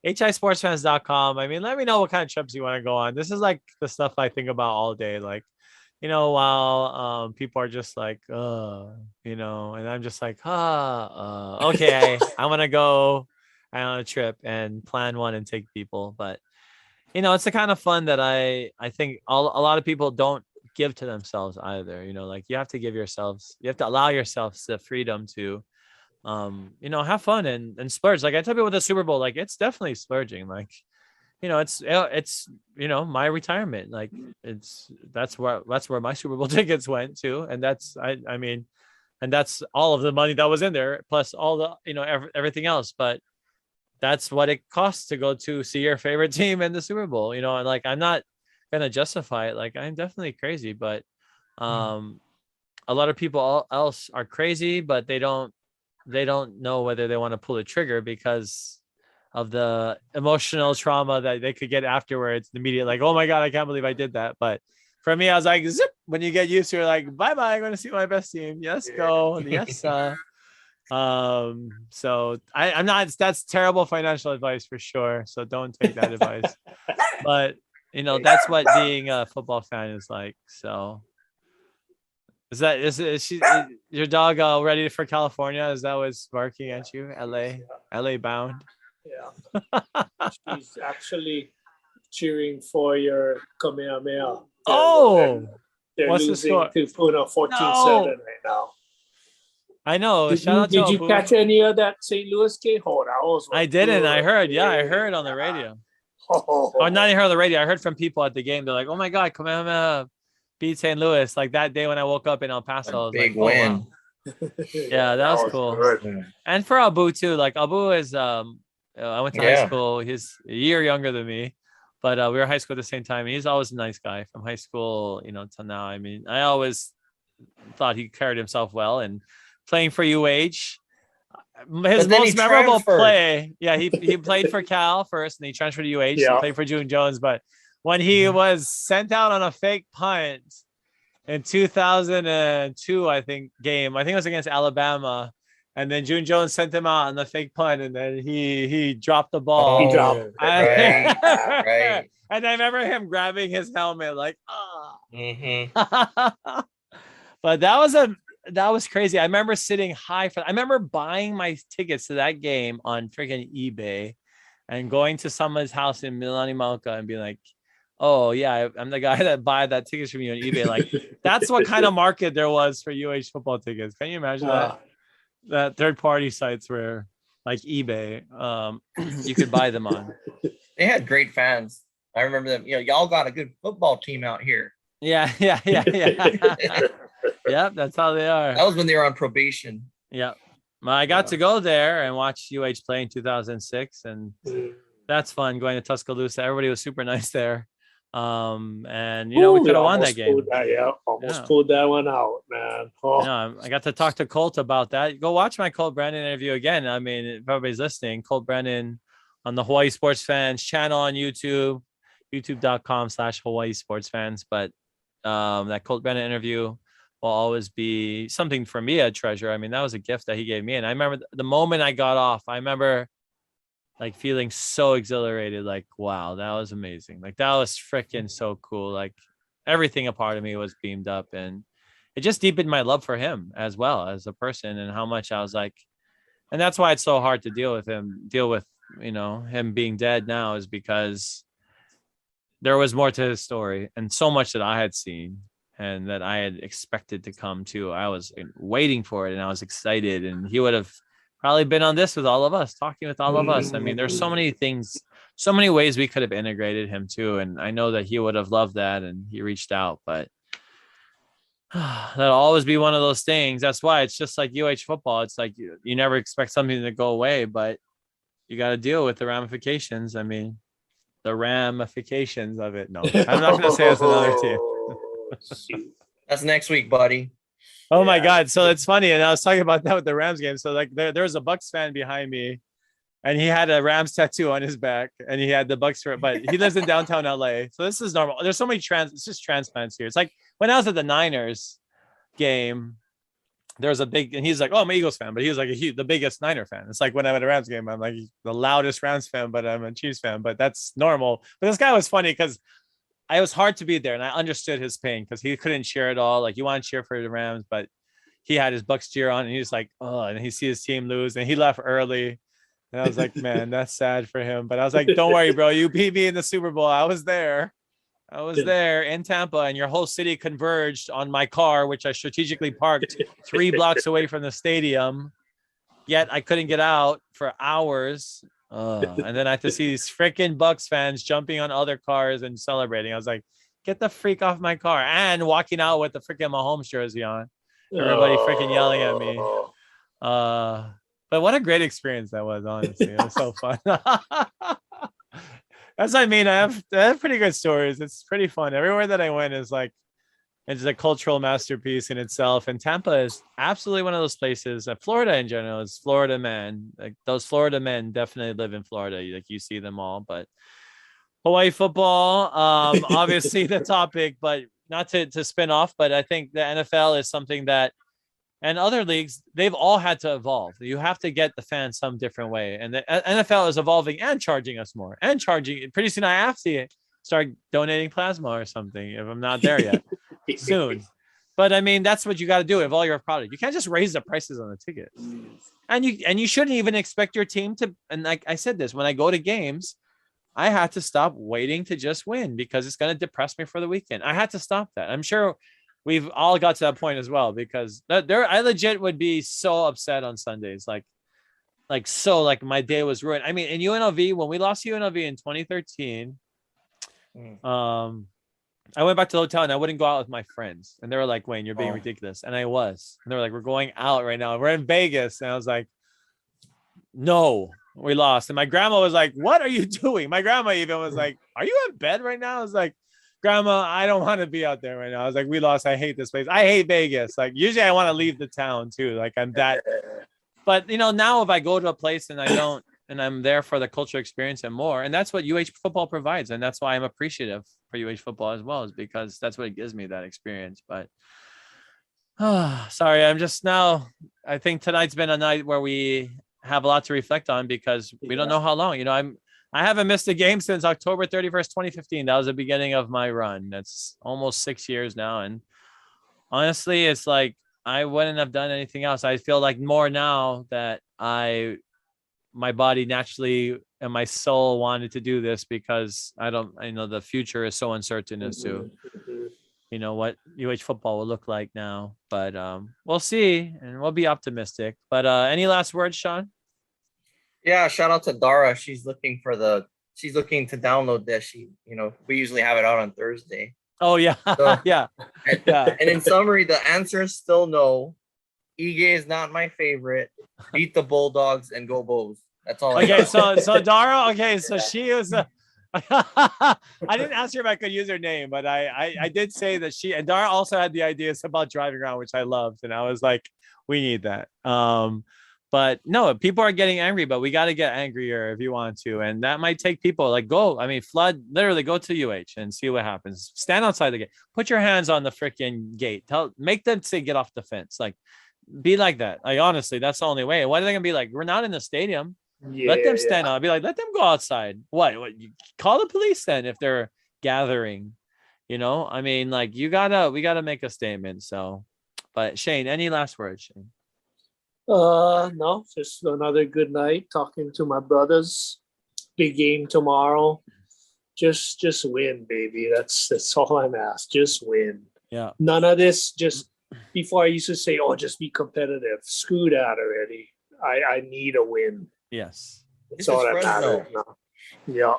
hisportsfans.com. I mean, let me know what kind of trips you want to go on. This is like the stuff I think about all day. Like, while people are just like, and I'm just like, okay, I want to go on a trip and plan one and take people. But, it's the kind of fun that I think a lot of people don't give to themselves either. Like you have to allow yourselves the freedom to, have fun and splurge. Like I tell people with the Super Bowl, like it's definitely splurging. Like, it's my retirement. Like that's where my Super Bowl tickets went to. And that's, and that's all of the money that was in there, plus all the, everything else. But that's what it costs to go to see your favorite team in the Super Bowl, and like, I'm not going to justify it. Like I'm definitely crazy, but, a lot of people else are crazy, but they don't know whether they want to pull the trigger because of the emotional trauma that they could get afterwards. The media, like, oh my God, I can't believe I did that. But for me, I was like, zip. When you get used to it, like, bye-bye, I'm going to see my best team. Yes, go. Yes. So I'm not, that's terrible financial advice for sure. So don't take that advice. But, that's what being a football fan is like. So is your dog all ready for California? Is that what's barking at you? LA bound? Yeah. She's actually cheering for your Kamehameha. They're what's losing the score? to Puna 14-7 right now. I know. Did you catch any of that St. Louis game? Oh, that was I didn't. I heard. Yeah, I heard on the radio. Or not even heard on the radio. I heard from people at the game. They're like, "Oh my God, Kamehameha beat St. Louis!" Like that day when I woke up in El Paso, I was big like, win. Oh, wow. Yeah, that was cool. Good. And for Abu too. Like Abu is, I went to high school. He's a year younger than me, but we were high school at the same time. He's always a nice guy from high school, till now. I mean, I always thought he carried himself well, and playing for UH. His most memorable play, he played for Cal first, and he transferred to UH. He played for June Jones, but when he was sent out on a fake punt in 2002, I think it was against Alabama, and then June Jones sent him out on the fake punt, and then he dropped the ball. He dropped. Right. And I remember him grabbing his helmet, like, But that was crazy. I remember sitting I remember buying my tickets to that game on freaking eBay and going to someone's house in Milani Malka and being like, oh yeah, I'm the guy that buy that tickets from you on eBay. Like that's what kind of market there was for UH football tickets. Can you imagine that third party sites were like eBay? You could buy them on. They had great fans. I remember them. Y'all got a good football team out here. Yeah. Yep, that's how they are. That was when they were on probation. Yep. Well, I got to go there and watch UH play in 2006, and that's fun going to Tuscaloosa. Everybody was super nice there. And we could have won that game. Pulled that one out, man. I got to talk to Colt about that. Go watch my Colt Brennan interview again. I mean, if everybody's listening, Colt Brennan on the Hawaii Sports Fans channel on YouTube, youtube.com/Hawaii Sports Fans. But that Colt Brennan interview will always be something for me, a treasure. I mean, that was a gift that he gave me. And I remember the moment I got off, I remember like feeling so exhilarated, like, wow, that was amazing. Like that was freaking so cool. Like everything a part of me was beamed up, and it just deepened my love for him as well as a person, and how much I was like, and that's why it's so hard to deal with him being dead now, is because there was more to his story and so much that I had seen and that I had expected to come to. I was waiting for it and I was excited, and he would have probably been on this with all of us, talking with all of us. I mean, there's so many things, so many ways we could have integrated him too. And I know that he would have loved that, and he reached out, but That'll always be one of those things. That's why it's just like UH football. It's like you never expect something to go away, but you got to deal with the ramifications. I mean, the ramifications of it. No, I'm not going to say it's another team. That's next week, buddy. Oh my God. So it's funny. And I was talking about that with the Rams game. So like there was a Bucks fan behind me and he had a Rams tattoo on his back and he had the Bucks, but he lives in downtown LA. So this is normal. There's so many it's just transplants here. It's like when I was at the Niners game, there was a big, and he's like, oh, I'm an Eagles fan, but he was like the biggest Niner fan. It's like when I'm at a Rams game, I'm like the loudest Rams fan, but I'm a Chiefs fan, but that's normal. But this guy was funny because it was hard to be there and I understood his pain because he couldn't cheer at all. Like you want to cheer for the Rams, but he had his Bucks gear on and he was like, oh, and he sees his team lose and he left early. And I was like, man, that's sad for him. But I was like, don't worry, bro. You beat me in the Super Bowl. I was there in Tampa and your whole city converged on my car, which I strategically parked 3 blocks away from the stadium. Yet I couldn't get out for hours. And then I had to see these freaking Bucks fans jumping on other cars and celebrating. I was like, get the freak off my car. And walking out with the freaking Mahomes jersey on. Everybody freaking yelling at me. But what a great experience that was, honestly. It was so fun. That's what I mean. I have pretty good stories. It's pretty fun. Everywhere that I went is like, it's a cultural masterpiece in itself. And Tampa is absolutely one of those places. Florida in general is Florida men. Like those Florida men definitely live in Florida. Like you see them all. But Hawaii football, obviously the topic, but not to spin off. But I think the NFL is something that, and other leagues, they've all had to evolve. You have to get the fans some different way. And the NFL is evolving and charging us more and charging. Pretty soon I have to start donating plasma or something if I'm not there yet. Soon. But I mean, that's what you got to do with all your product. You can't just raise the prices on the ticket. And you shouldn't even expect your team to, and like I said this, when I go to games, I had to stop waiting to just win because it's going to depress me for the weekend. I had to stop that. I'm sure we've all got to that point as well because I legit would be so upset on Sundays. Like my day was ruined. I mean, in UNLV, when we lost UNLV in 2013, I went back to the hotel and I wouldn't go out with my friends. And they were like, Wayne, you're being ridiculous. And I was. And they were like, we're going out right now. We're in Vegas. And I was like, no, we lost. And my grandma was like, what are you doing? My grandma even was like, are you in bed right now? I was like, Grandma, I don't want to be out there right now. I was like, we lost. I hate this place. I hate Vegas. Like usually I want to leave the town too. Like I'm that. But now if I go to a place and I don't, and I'm there for the cultural experience and more, and that's what UH football provides. And that's why I'm appreciative for UH football as well, is because that's what it gives me, that experience. But sorry, I'm just now, I think tonight's been a night where we have a lot to reflect on because we don't know how long, I haven't missed a game since October 31st, 2015. That was the beginning of my run. That's almost 6 years now. And honestly, it's like, I wouldn't have done anything else. I feel like more now that my body naturally and my soul wanted to do this because the future is so uncertain as to, what UH football will look like now, but we'll see and we'll be optimistic. But any last words, Sean? Yeah, shout out to Dara. She's looking to download this. We usually have it out on Thursday. Oh yeah. So, yeah. And in summary, the answer is still no. Ige is not my favorite. Beat the Bulldogs and go Bows. That's all. Okay, so Dara. Okay, so she was. I didn't ask her if I could use her name, but I did say that she and Dara also had the ideas about driving around, which I loved, and I was like, we need that. But no, people are getting angry, but we got to get angrier if you want to. And that might take people flood, literally go to UH and see what happens. Stand outside the gate, put your hands on the freaking gate, make them say, get off the fence. Like, be like that. Like, honestly, that's the only way. What are they going to be like? We're not in the stadium. Let them stand out. Be like, let them go outside. What? You call the police then if they're gathering, I mean, like we gotta make a statement. So, but Shane, any last words, Shane? No, just another good night talking to my brothers. Big game tomorrow. Just win, baby. That's all I'm asked. Just win. Yeah. None of this. Just before I used to say, just be competitive. Screw that already. I need a win. Yes. That's all that matters now. Yeah.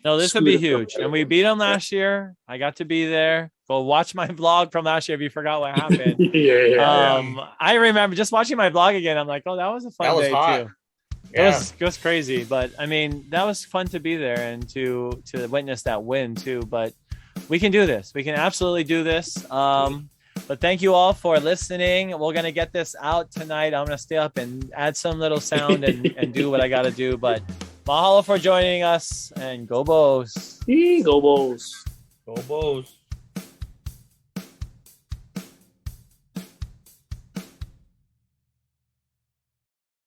No, this would be huge. And we beat them last year. I got to be there. Go watch my vlog from last year if you forgot what happened. Yeah. I remember just watching my vlog again. I'm like, oh, that was a fun day too. Yeah. It was crazy, but I mean, that was fun to be there and to witness that win too. But we can do this. We can absolutely do this. But thank you all for listening. We're gonna get this out tonight. I'm gonna stay up and add some little sound and do what I gotta do. But mahalo for joining us, and go Bows. Go Bulls. Go Bows.